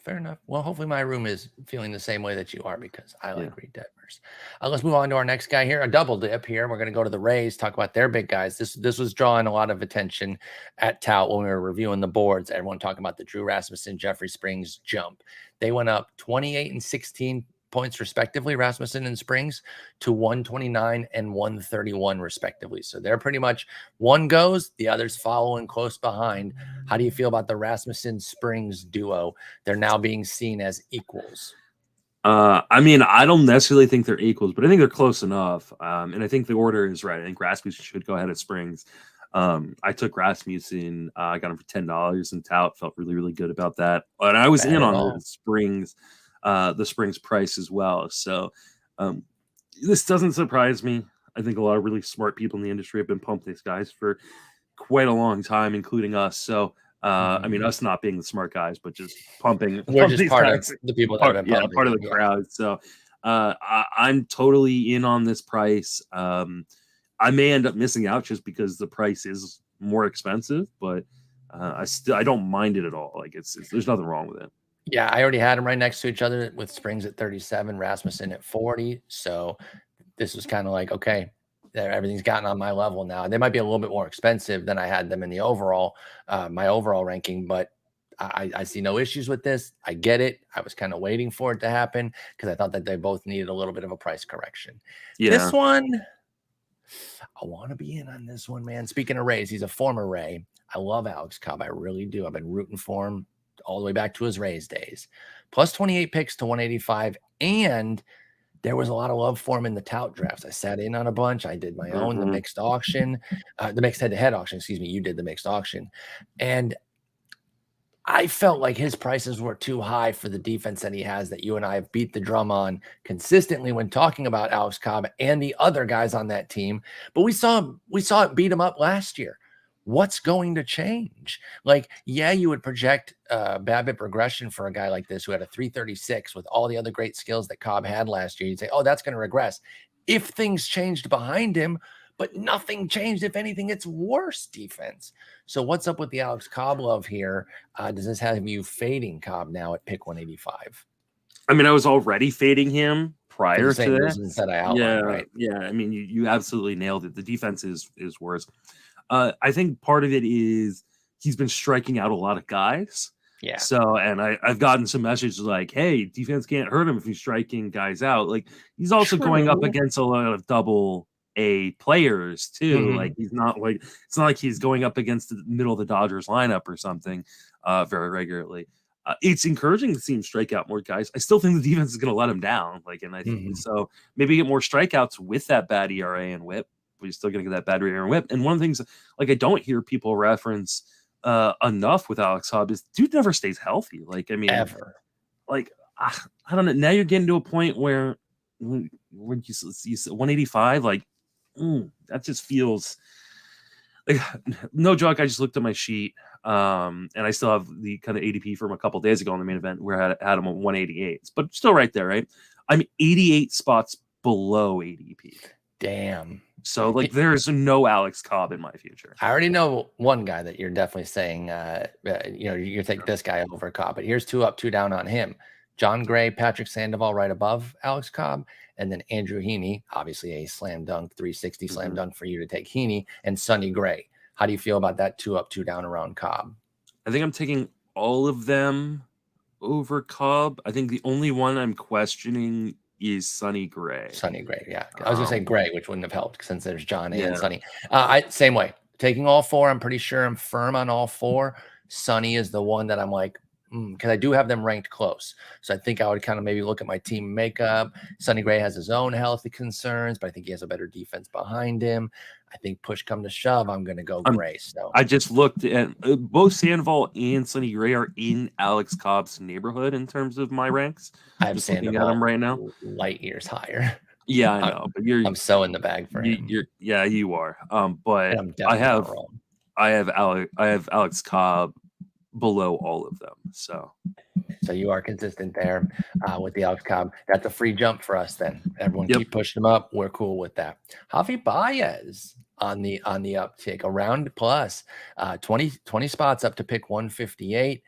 Fair enough. Well, hopefully my room is feeling the same way that you are because I like Reid Detmers. Let's move on to our next guy here. A double dip here. We're going to go to the Rays, talk about their big guys. This was drawing a lot of attention at Tout when we were reviewing the boards. Everyone talking about the Drew Rasmussen, Jeffrey Springs jump. They went up 28 and 16 points respectively, Rasmussen and Springs, to 129 and 131 respectively. So they're pretty much one goes, the others following close behind. How do you feel about the Rasmussen Springs duo? They're now being seen as equals. I mean, I don't necessarily think they're equals, but I think they're close enough. And I think the order is right. I think Rasmussen should go ahead of Springs. I took Rasmussen. I got him for $10 in Tout. Felt really, really good about that. And I was in on the Springs price as well. So this doesn't surprise me. I think a lot of really smart people in the industry have been pumping these guys for quite a long time, including us. So I mean, us not being the smart guys, but just pumping. We're just part of the people that have been pumping. Part of the crowd. So I'm totally in on this price. I may end up missing out just because the price is more expensive, but I don't mind it at all. Like there's nothing wrong with it. Yeah, I already had them right next to each other with Springs at 37, Rasmussen at 40. So this was kind of like, okay, everything's gotten on my level now. They might be a little bit more expensive than I had them in the overall, my overall ranking, but I see no issues with this. I get it. I was kind of waiting for it to happen because I thought that they both needed a little bit of a price correction. Yeah. This one, I want to be in on this one, man. Speaking of Rays, he's a former Ray. I love Alex Cobb. I really do. I've been rooting for him all the way back to his Rays days. Plus 28 picks to 185. And there was a lot of love for him in the Tout drafts. I sat in on a bunch. I did my own, the mixed auction, the mixed head-to-head auction. Excuse me. You did the mixed auction. And I felt like his prices were too high for the defense that he has, that you and I have beat the drum on consistently when talking about Alex Cobb and the other guys on that team. But we saw it beat him up last year. What's going to change? Like, yeah, you would project BABIP regression for a guy like this who had a 336 with all the other great skills that Cobb had last year. You'd say, oh, that's going to regress. If things changed behind him, but nothing changed. If anything, it's worse defense. So what's up with the Alex Cobb love here? Does this have you fading Cobb now at pick 185? I mean, I was already fading him prior the same to reasons that I that. outlined, right? Yeah. I mean, you absolutely nailed it. The defense is worse. I think part of it is he's been striking out a lot of guys. Yeah. So, and I've gotten some messages like, hey, defense can't hurt him if he's striking guys out. Like, he's also going up against a lot of double A players too. Mhm. Like, he's not like, it's not like he's going up against the middle of the Dodgers lineup or something very regularly. It's encouraging to see him strike out more guys. I still think the defense is going to let him down. Like, and I think so maybe get more strikeouts with that bad ERA and whip, but he's still going to get that bad ERA and whip. And one of the things, like, I don't hear people reference enough with Alex Cobb is dude never stays healthy. Like, I mean, Ever. like, I don't know. Now you're getting to a point where when you 185, like, that just feels like no joke. I just looked at my sheet, and I still have the kind of ADP from a couple days ago in the main event where I had him on 188, but still right there, right? I'm 88 spots below ADP. Damn. So, like, there's no Alex Cobb in my future. I already know one guy that you're definitely saying, you take this guy over Cobb, but here's 2 up, 2 down on him. John Gray, Patrick Sandoval right above Alex Cobb, and then Andrew Heaney, obviously a slam dunk, 360 slam dunk for you to take Heaney, and Sonny Gray. How do you feel about that 2 up, 2 down around Cobb? I think I'm taking all of them over Cobb. I think the only one I'm questioning is Sonny Gray. Sonny Gray, yeah. I was going to say Gray, which wouldn't have helped since there's John and Sonny. Same way. Taking all 4, I'm pretty sure I'm firm on all 4. Sonny is the one that I'm like, because I do have them ranked close. So I think I would kind of maybe look at my team makeup. Sonny Gray has his own healthy concerns, but I think he has a better defense behind him. I think push come to shove, I'm going to go Gray. So I just looked at both Sandoval and Sonny Gray are in Alex Cobb's neighborhood in terms of my ranks. I have Sandoval at him right now, light years higher. Yeah, I know, but I'm so in the bag for him. You are. But I have Alex Cobb below all of them. So you are consistent there with the Alex Cobb. That's a free jump for us then. Everyone keep pushing them up. We're cool with that. Javier Baez on the uptick, a round plus, 20 spots up to pick 158.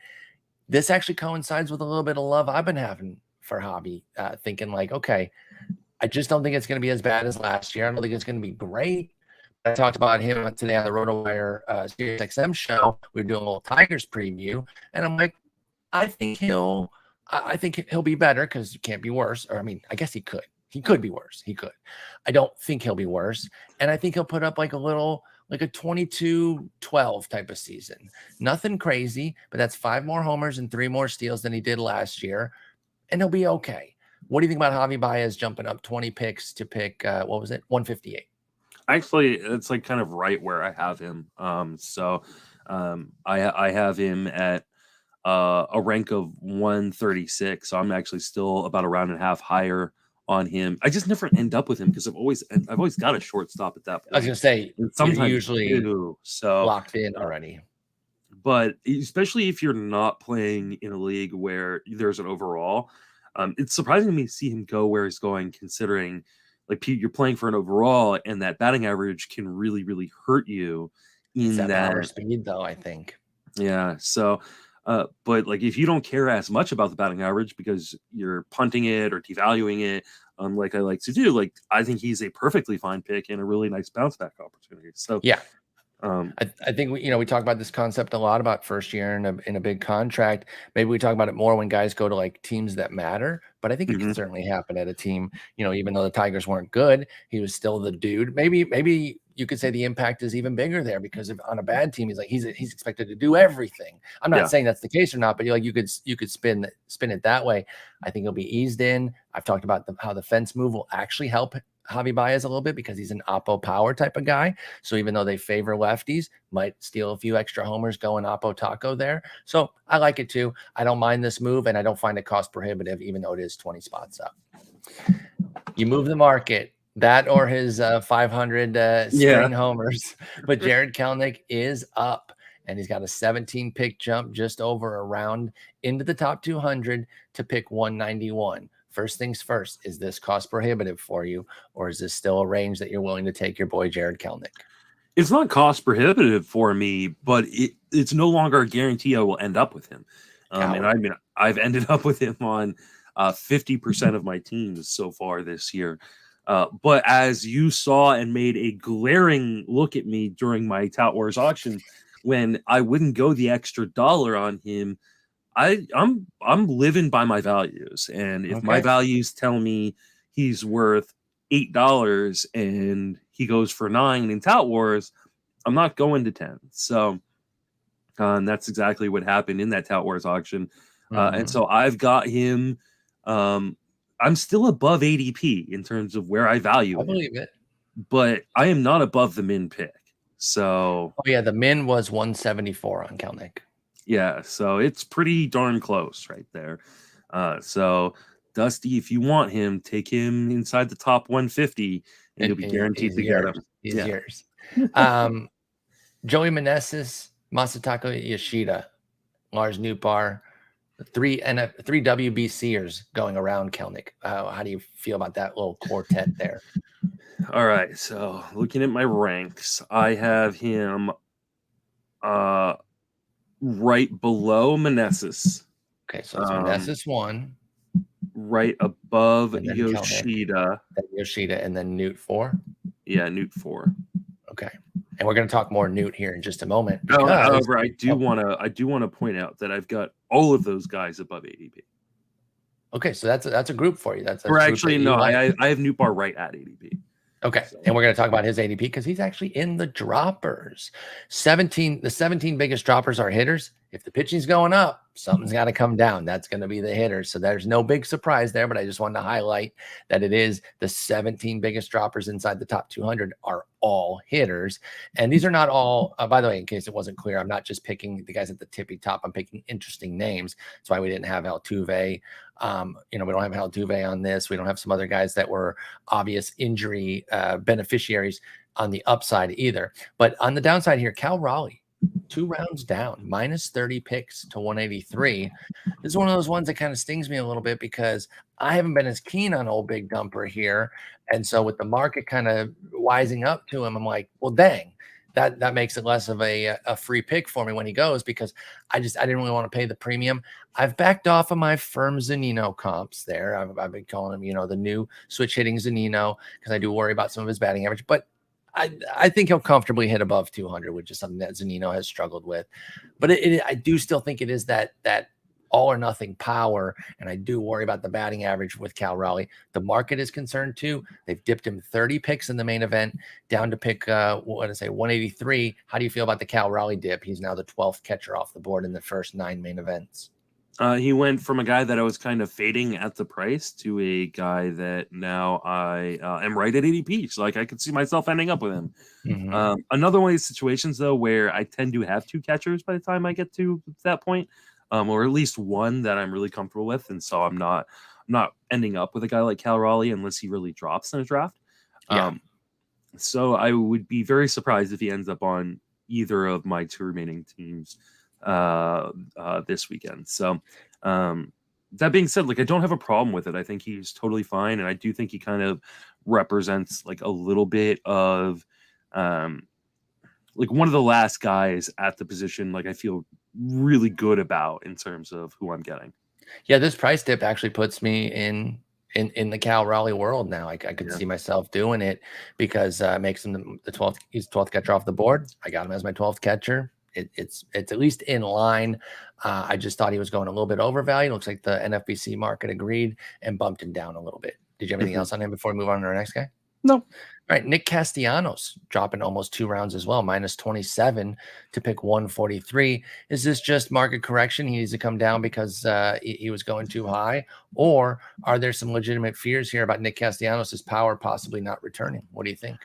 This actually coincides with a little bit of love I've been having for Javi, thinking like, okay, I just don't think it's going to be as bad as last year. I don't think it's going to be great. I talked about him today on the Rotowire Sirius XM show. We were doing a little Tigers preview, and I'm like, I think he'll be better because it can't be worse. Or I mean, I guess he could. He could be worse. He could. I don't think he'll be worse, and I think he'll put up like a 22-12 type of season. Nothing crazy, but that's 5 more homers and 3 more steals than he did last year, and he'll be okay. What do you think about Javier Baez jumping up 20 picks to pick 158? Actually, it's like kind of right where I have him. I have him at a rank of 136. So I'm actually still about a round and a half higher on him. I just never end up with him because I've always got a shortstop at that point. I was gonna say sometimes usually locked in already. But especially if you're not playing in a league where there's an overall, it's surprising to me to see him go where he's going, considering like you're playing for an overall and that batting average can really, really hurt you in that power speed, though, I think. Yeah. So, but like if you don't care as much about the batting average because you're punting it or devaluing it, like I like to do, like I think he's a perfectly fine pick and a really nice bounce back opportunity. So yeah. I think we talk about this concept a lot about first year in a big contract. Maybe we talk about it more when guys go to like teams that matter, but I think it can certainly happen at a team, even though the Tigers weren't good, he was still the dude. Maybe you could say the impact is even bigger there because on a bad team, he's expected to do everything. I'm not saying that's the case or not, but you could spin it that way. I think he'll be eased in. I've talked about how the fence move will actually help Javier Baez a little bit because he's an oppo power type of guy. So even though they favor lefties, might steal a few extra homers going oppo taco there. So I like it too. I don't mind this move, and I don't find it cost prohibitive, even though it is 20 spots up. You move the market, that or his 500 spring homers. But Jared Kelenic is up, and he's got a 17 pick jump just over a round into the top 200 to pick 191. First things first, is this cost prohibitive for you, or is this still a range that you're willing to take your boy Jared Kelenic? It's not cost prohibitive for me, but it's no longer a guarantee I will end up with him. And I mean, I've ended up with him on 50% of my teams so far this year. But as you saw and made a glaring look at me during my Tout Wars auction, when I wouldn't go the extra dollar on him, I'm living by my values. And if my values tell me he's worth $8 and he goes for 9 in Tout Wars, I'm not going to 10. So and that's exactly what happened in that Tout Wars auction. And so I've got him. I'm still above ADP in terms of where I value I believe it. but I am not above the min pick. So the min was 174 on Kelenic. Yeah, so it's pretty darn close right there. So Dusty, if you want him, take him inside the top 150 and you'll be guaranteed to get him. He's yours. Joey Meneses, Masataka Yoshida, Lars Nootbaar, three WBCers going around Kelenic. How do you feel about that little quartet there? All right, so looking at my ranks, I have him right below Meneses. Okay, so it's Meneses 1. Right above Yoshida. Yoshida, and then Newt 4? Yeah, Newt 4. Okay. And we're going to talk more Newt here in just a moment. However, I do want to point out that I've got all of those guys above ADP. Okay, so that's a group for you. That's or actually no, I have Nootbaar right at ADP. Okay, and we're going to talk about his ADP because he's actually in the droppers. The 17 biggest droppers are hitters. If the pitching's going up, something's got to come down. That's going to be the hitters. So there's no big surprise there, but I just wanted to highlight that it is the 17 biggest droppers inside the top 200 are all hitters. And these are not all, by the way, in case it wasn't clear, I'm not just picking the guys at the tippy top. I'm picking interesting names. That's why we didn't have Altuve. We don't have Altuve on this. We don't have some other guys that were obvious injury beneficiaries on the upside either. But on the downside here, Cal Raleigh, 2 rounds down, minus 30 picks to 183. This is one of those ones that kind of stings me a little bit because I haven't been as keen on old Big Dumper here. And so with the market kind of wising up to him, I'm like, well, dang, that makes it less of a free pick for me when he goes because I didn't really want to pay the premium. I've backed off of my firm Zunino comps there. I've been calling him, the new switch hitting Zunino because I do worry about some of his batting average, but I think he'll comfortably hit above 200, which is something that Zunino has struggled with. But I do still think it is that all or nothing power, and I do worry about the batting average with Cal Raleigh. The market is concerned too. They've dipped him 30 picks in the main event, down to pick 183. How do you feel about the Cal Raleigh dip? He's now the 12th catcher off the board in the first 9 main events. He went from a guy that I was kind of fading at the price to a guy that now I am right at ADP. So I could see myself ending up with him. Mm-hmm. Another one of these situations, though, where I tend to have 2 catchers by the time I get to that point, or at least one that I'm really comfortable with. And so I'm not ending up with a guy like Cal Raleigh unless he really drops in a draft. Yeah. So I would be very surprised if he ends up on either of my 2 remaining teams this weekend. So that being said, I don't have a problem with it. I think he's totally fine, and I do think he kind of represents a little bit of one of the last guys at the position I feel really good about in terms of who I'm getting. Yeah, this price dip actually puts me in the Cal Raleigh world now. I could see myself doing it because it makes him the 12th. He's 12th catcher off the board. I got him as my 12th catcher. It's at least in line. I just thought he was going a little bit overvalued. Looks like the NFBC market agreed and bumped him down a little bit. Did you have anything else on him before we move on to our next guy? No. All right, Nick Castellanos dropping almost 2 rounds as well, minus 27 to pick 143. Is this just market correction? He needs to come down because he was going too high, or are there some legitimate fears here about Nick Castellanos' power possibly not returning? What do you think?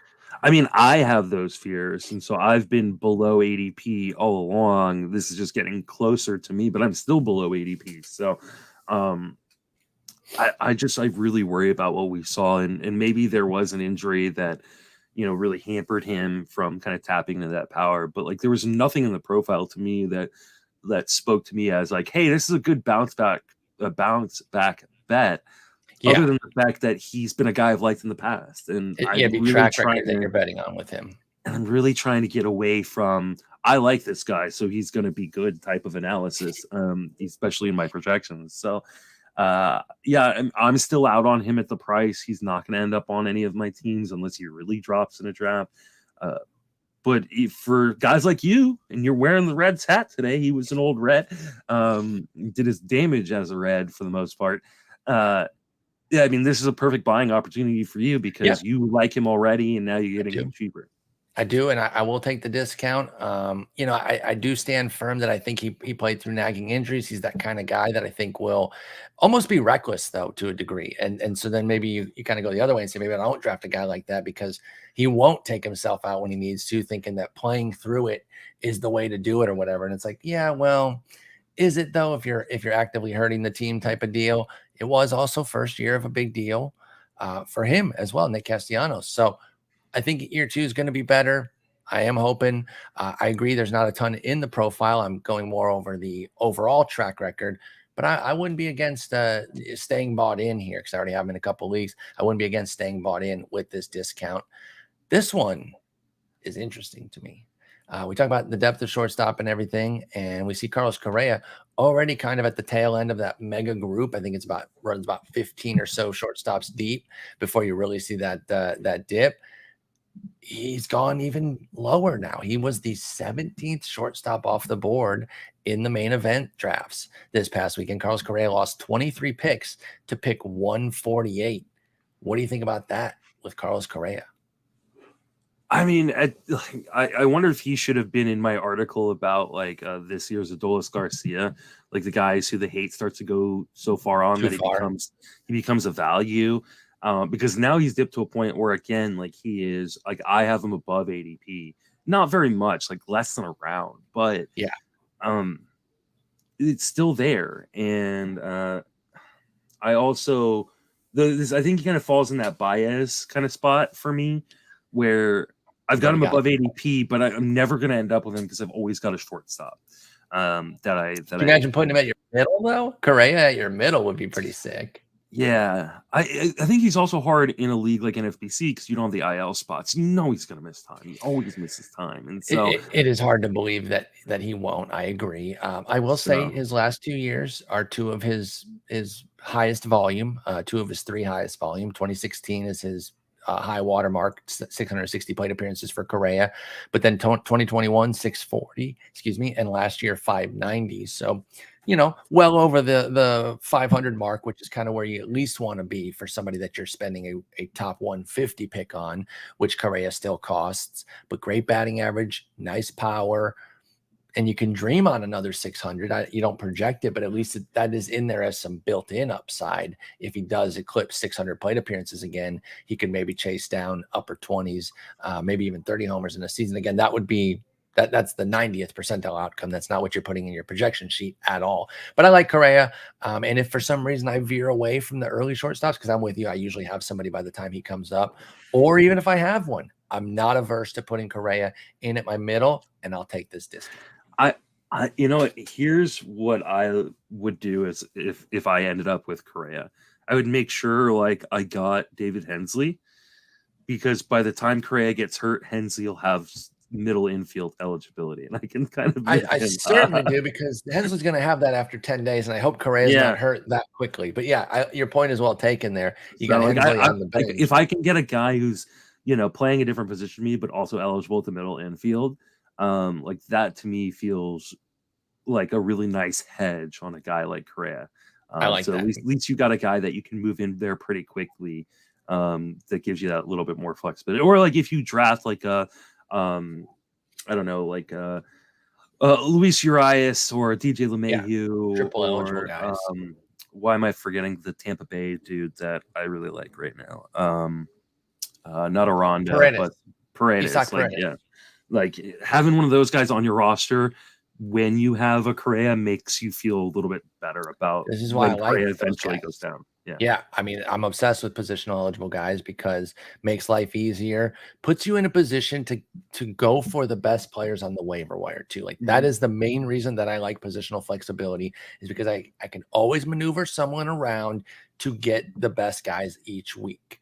I mean, I have those fears, and so I've been below ADP all along. This is just getting closer to me, but I'm still below ADP. So I really worry about what we saw, and maybe there was an injury that, really hampered him from kind of tapping into that power. But there was nothing in the profile to me that spoke to me as hey, this is a good bounce back bet. Yeah. Other than the fact that he's been a guy I've liked in the past. And track record that you're betting on with him. And I'm really trying to get away from, I like this guy, so he's going to be good type of analysis, especially in my projections. So Yeah, I'm still out on him at the price. He's not going to end up on any of my teams unless he really drops in a draft. But for guys like you, and you're wearing the Reds hat today, he was an old Red, did his damage as a Red for the most part. Yeah, I mean, this is a perfect buying opportunity for you because you like him already, and now you're getting him cheaper. I do, and I will take the discount. I do stand firm that I think he played through nagging injuries. He's that kind of guy that I think will almost be reckless, though, to a degree. And so then maybe you kind of go the other way and say, maybe I don't draft a guy like that because he won't take himself out when he needs to, thinking that playing through it is the way to do it or whatever. And it's like, yeah, well, is it though? If you're actively hurting the team type of deal, it was also first year of a big deal for him as well, Nick Castellanos. So I think year 2 is going to be better. I am hoping. I agree there's not a ton in the profile. I'm going more over the overall track record, but I wouldn't be against staying bought in here because I already have him in a couple leagues. I wouldn't be against staying bought in with this discount. This one is interesting to me. We talk about the depth of shortstop and everything, and we see Carlos Correa already kind of at the tail end of that mega group. I think it's runs about 15 or so shortstops deep before you really see that dip. He's gone even lower now. He was the 17th shortstop off the board in the main event drafts this past weekend. Carlos Correa lost 23 picks to pick 148. What do you think about that with Carlos Correa? I mean, I wonder if he should have been in my article about this year's Adolis Garcia, like the guys who the hate starts to go so far on that he becomes a value. Because now he's dipped to a point where, again, like he is, like I have him above ADP, not very much, like less than a round, but it's still there. And I also, I think he kind of falls in that Baez kind of spot for me, where I've got him above ADP, but I'm never going to end up with him because I've always got a shortstop. Can you imagine putting him at your middle though? Correa at your middle would be pretty sick. Yeah, I think he's also hard in a league like NFBC because you don't have the IL spots. You know he's going to miss time. He always misses time, and so it is hard to believe that he won't. I agree. I will say his last 2 years are 2 of his highest volume, 2 of his 3 highest volume. 2016 is his high water mark, 660 plate appearances for Correa, but then 2021 640, and last year 590. So well over the 500 mark, which is kind of where you at least want to be for somebody that you're spending a top 150 pick on, which Correa still costs, but great batting average, nice power, and you can dream on another 600. You don't project it, but at least that is in there as some built-in upside. If he does eclipse 600 plate appearances again, he could maybe chase down upper 20s, maybe even 30 homers in a season. Again, that would be that's the 90th percentile outcome. That's not what you're putting in your projection sheet at all. But I like Correa. And if for some reason I veer away from the early shortstops, because I'm with you, I usually have somebody by the time he comes up, or even if I have one, I'm not averse to putting Correa in at my middle, and I'll take this discount. Here's what I would do is if I ended up with Correa, I would make sure like I got David Hensley, because by the time Correa gets hurt, Hensley will have middle infield eligibility, and I can kind of I certainly do, because Hensley's going to have that after 10 days, and I hope Correa's not hurt that quickly. But your point is well taken there. You got Hensley on the bench. If I can get a guy who's playing a different position than me, but also eligible at the middle infield, like that to me feels like a really nice hedge on a guy like Correa. I like that. At least you got a guy that you can move in there pretty quickly. That gives you that little bit more flexibility. Or like if you draft like a I don't know, like Luis Urias or DJ LeMahieu, triple eligible guys. Why am I forgetting the Tampa Bay dude that I really like right now? Not Aranda, but Paredes. Like having one of those guys on your roster when you have a Correa makes you feel a little bit better about this is why when Correa eventually goes down. Yeah. I mean, I'm obsessed with positional eligible guys because makes life easier, puts you in a position to go for the best players on the waiver wire too. Like that is the main reason that I like positional flexibility, is because I can always maneuver someone around to get the best guys each week.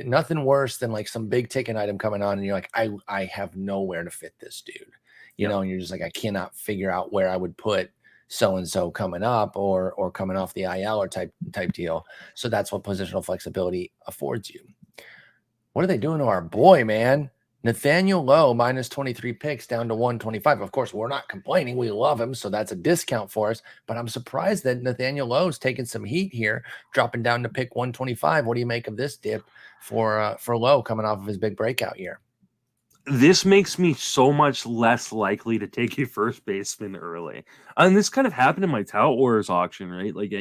Nothing worse than like some big ticket item coming on and you're like, I have nowhere to fit this dude, and you're just like, I cannot figure out where I would put so-and-so coming up or coming off the IL or type deal. So that's what positional flexibility affords you. What are they doing to our boy, man? Nathaniel Lowe minus 23 picks down to 125. Of course, we're not complaining. We love him, so that's a discount for us. But I'm surprised that Nathaniel Lowe's taking some heat here, dropping down to pick 125. What do you make of this dip for Lowe coming off of his big breakout year? This makes me so much less likely to take a first baseman early. And this kind of happened in my Tout Wars auction, right? Like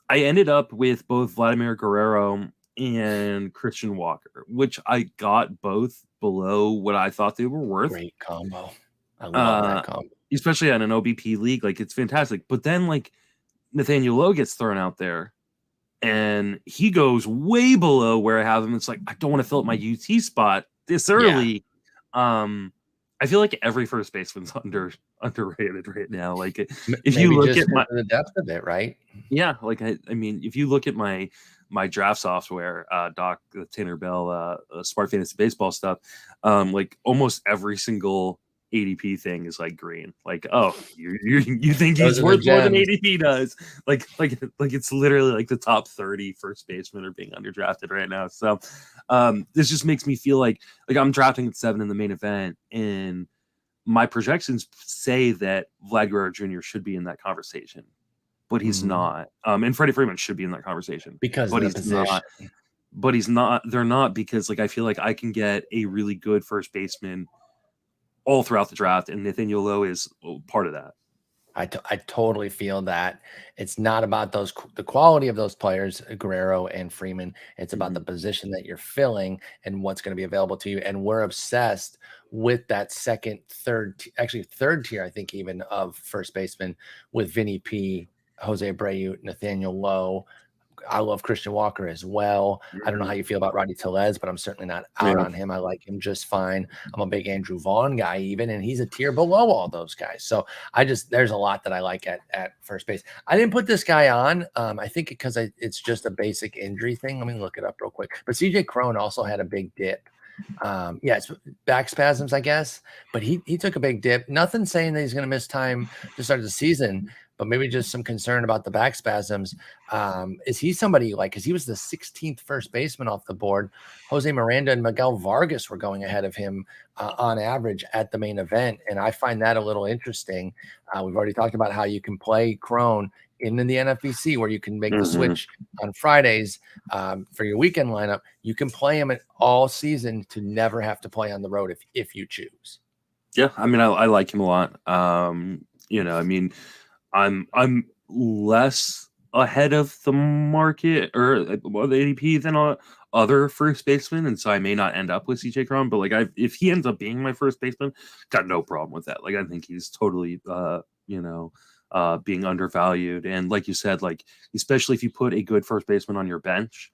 I ended up with both Vladimir Guerrero and Christian Walker, which I got both below what I thought they were worth. Great combo. I love that combo. Especially in an OBP league. Like, it's fantastic. But then, like, Nathaniel Lowe gets thrown out there, and he goes way below where I have him. It's like, I don't want to fill up my UT spot this early. Yeah. I feel like every first baseman's underrated right now. Like, if you look at the depth of it, right? Yeah, like I mean, if you look at my draft software, Doc Tanner Bell, Smart Fantasy Baseball stuff, like almost every single ADP thing is like green. Like, oh, you think he's worth more than ADP does? Like it's literally like the top 30 first basemen are being underdrafted right now. So this just makes me feel like I'm drafting at 7 in the main event, and my projections say that Vlad Guerrero Jr. should be in that conversation, but he's not. And Freddie Freeman should be in that conversation because but of the position. Not. But he's not. They're not, because like I feel like I can get a really good first baseman all throughout the draft, and Nathaniel Lowe is part of that. I totally feel that. It's not about the quality of those players, Guerrero and Freeman. It's about the position that you're filling and what's going to be available to you. And we're obsessed with that third tier, I think, even of first baseman, with Vinny P, Jose Abreu, Nathaniel Lowe. I love Christian Walker as well. I don't know how you feel about Roddy Tellez, but I'm certainly not out on him. I like him just fine. I'm a big Andrew Vaughn guy even, and he's a tier below all those guys. So there's a lot that I like at first base. I didn't put this guy on. I think because it's just a basic injury thing. Let me look it up real quick. But CJ Cron also had a big dip. It's back spasms, I guess, but he took a big dip. Nothing saying that he's going to miss time to start the season, but maybe just some concern about the back spasms. Is he somebody because he was the 16th first baseman off the board? Jose Miranda and Miguel Vargas were going ahead of him on average at the main event, and I find that a little interesting. We've already talked about how you can play Cron in the NFBC, where you can make the switch on Fridays for your weekend lineup. You can play him all season to never have to play on the road if you choose. Yeah, I mean, I like him a lot. I mean, I'm less ahead of the market or the ADP than other first basemen, and so I may not end up with CJ Cron. But if he ends up being my first baseman, got no problem with that. Like, I think he's totally being undervalued. And like you said, especially if you put a good first baseman on your bench,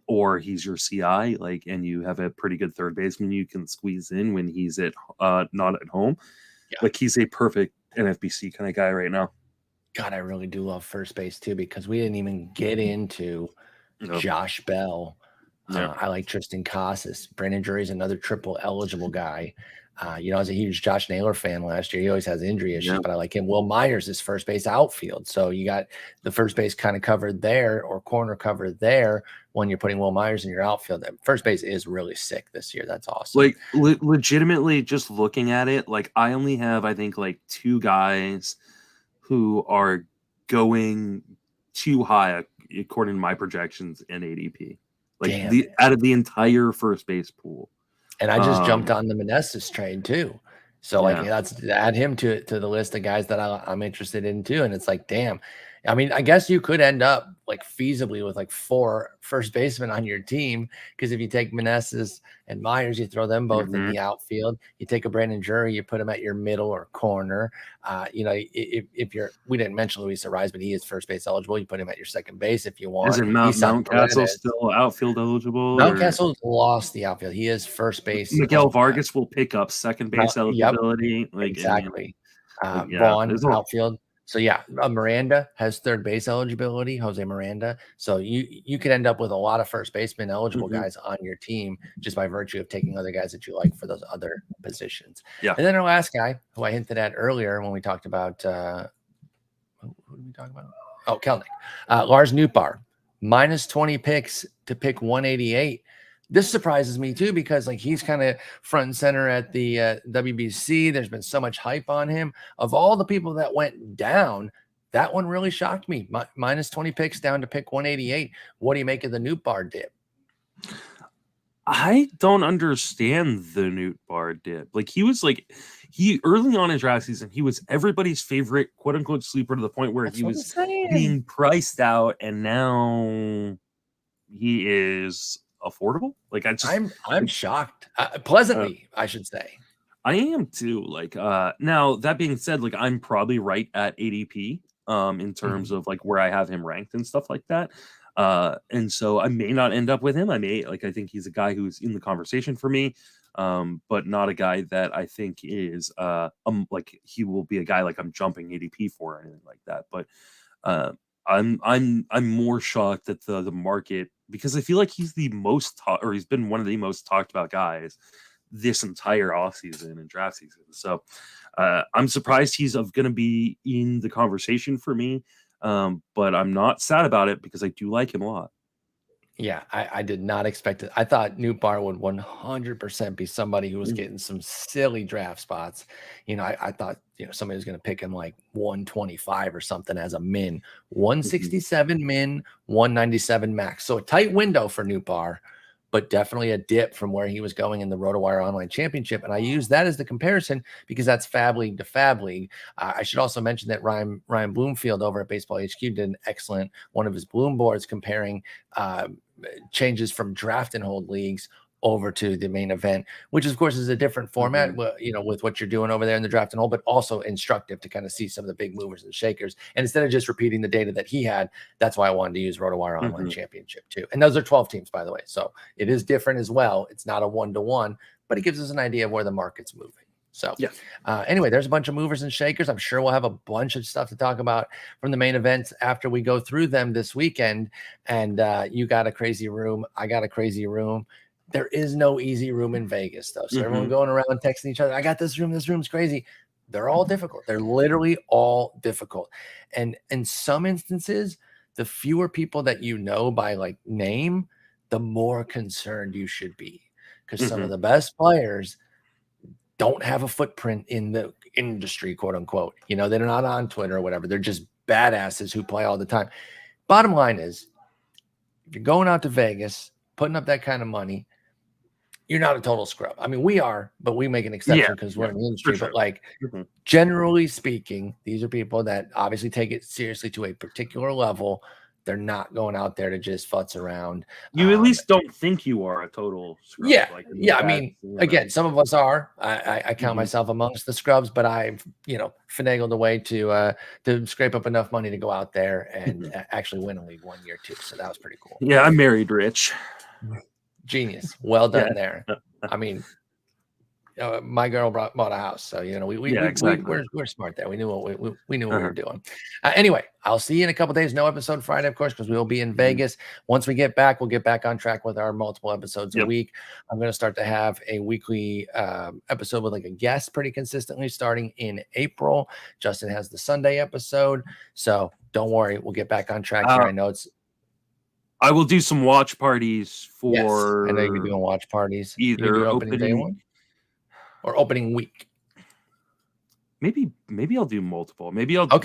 or he's your CI, and you have a pretty good third baseman you can squeeze in when he's not at home. Yeah. He's a perfect NFBC kind of guy right now. God, I really do love first base too, because we didn't even get into Josh Bell. I like Tristan Casas. Brandon Drury's another triple eligible guy. I was a huge Josh Naylor fan last year. He always has injury issues, but I like him. Will Myers is first base outfield. So you got the first base kind of covered there, or corner covered there, when you're putting Will Myers in your outfield. First base is really sick this year. That's awesome. Legitimately, just looking at it, I only have, I think, 2 guys who are going too high according to my projections in ADP. Out of the entire first base pool. And I just jumped on the Meneses trade too. So that's add him to the list of guys that I'm interested in too. And it's damn. I mean, I guess you could end up feasibly with 4 first basemen on your team, because if you take Meneses and Myers, you throw them both in the outfield. You take a Brandon Drury, you put him at your middle or corner. If we didn't mention Luis Ariz, but he is first base eligible. You put him at your second base if you want. Isn't Mountcastle still outfield eligible? Mountcastle lost the outfield. He is first base. Miguel Vargas will pick up second base eligibility. Exactly. Vaughn outfield. So Miranda has third base eligibility, Jose Miranda. So you could end up with a lot of first baseman eligible guys on your team just by virtue of taking other guys that you like for those other positions. Yeah. And then our last guy, who I hinted at earlier when we talked about who did we talk about? Oh, Kelenic. Lars Nootbaar, minus 20 picks to pick 188. This surprises me too, because like he's kind of front and center at the WBC. There's been so much hype on him. Of all the people that went down, that one really shocked me. Minus 20 picks down to pick 188. What do you make of the Nootbaar dip? I don't understand the Nootbaar dip. Like he early on in draft season, he was everybody's favorite quote unquote sleeper to the point where he was being priced out, and now he is affordable. Like I'm shocked, pleasantly, I should say. I am too. Like now that being said, like I'm probably right at ADP in terms of like where I have him ranked and stuff like that. And so I may not end up with him. I think he's a guy who's in the conversation for me, but not a guy that I think is like he will be a guy like I'm jumping ADP for or anything like that. But I'm more shocked at the market, because I feel like he's the most or he's been one of the most talked about guys this entire offseason and draft season. So I'm surprised he's going to be in the conversation for me. But I'm not sad about it because I do like him a lot. Yeah, I did not expect it. I thought Nootbaar would 100% be somebody who was getting some silly draft spots. You know, I thought, somebody was going to pick him like 125 or something as a min, 167 min, 197 max. So a tight window for Nootbaar, but definitely a dip from where he was going in the Rotowire Online Championship. And I use that as the comparison because that's Fab League to Fab League. I should also mention that Ryan Bloomfield over at Baseball HQ did an excellent one of his Bloom boards comparing changes from draft and hold leagues over to the main event, which of course is a different format, with what you're doing over there in the draft and hold, but also instructive to kind of see some of the big movers and shakers. And instead of just repeating the data that he had, that's why I wanted to use Rotowire Online Championship too. And those are 12 teams, by the way. So it is different as well. It's not a 1-to-1, but it gives us an idea of where the market's moving. So anyway, there's a bunch of movers and shakers. I'm sure we'll have a bunch of stuff to talk about from the main events after we go through them this weekend. And you got a crazy room. I got a crazy room. There is no easy room in Vegas, though. So everyone going around texting each other, I got this room. This room's crazy. They're all difficult. They're literally all difficult. And in some instances, the fewer people that you know by like name, the more concerned you should be. Because some of the best players don't have a footprint in the industry, quote unquote. They're not on Twitter or whatever. They're just badasses who play all the time. Bottom line is, if you're going out to Vegas, putting up that kind of money, you're not a total scrub. I mean, we are, but we make an exception because we're in the industry. Sure. But like, generally speaking, these are people that obviously take it seriously to a particular level. They're not going out there to just futz around. You at least don't think you are a total scrub. I mean, again, some of us are. I count myself amongst the scrubs, but I've finagled a way to scrape up enough money to go out there and actually win a league 1 year too. So that was pretty cool. Yeah, I'm married rich. Genius. Well done there. I mean, my girl bought a house, so we're smart there. We knew what we were doing. Anyway, I'll see you in a couple days. No episode Friday, of course, because we will be in Vegas. Once we get back, we'll get back on track with our multiple episodes a week. I'm going to start to have a weekly episode with like a guest pretty consistently starting in April. Justin has the Sunday episode, so don't worry, we'll get back on track here. I know I will do some watch parties for. Yes, I know you're doing watch parties. Either opening day one or opening week. Maybe I'll do multiple. Maybe I'll. I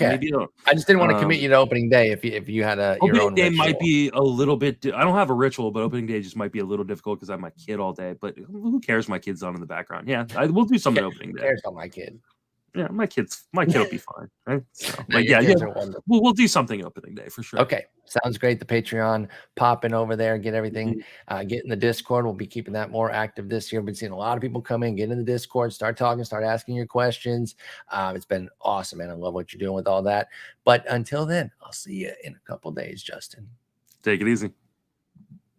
just didn't want to commit you to opening day if you had your own day ritual. might be a little bit. I don't have a ritual, but opening day just might be a little difficult because I have my kid all day. But who cares? My kid's on in the background. Yeah, we'll do something opening day. Who cares about my kid? Yeah, my kid will be fine, right? So, we'll do something opening day for sure. Okay, sounds great. The Patreon popping over there, get everything, get in the Discord. We'll be keeping that more active this year. Been seeing a lot of people come in, get in the Discord, start talking, start asking your questions. It's been awesome, man. I love what you're doing with all that. But until then, I'll see you in a couple days, Justin. Take it easy.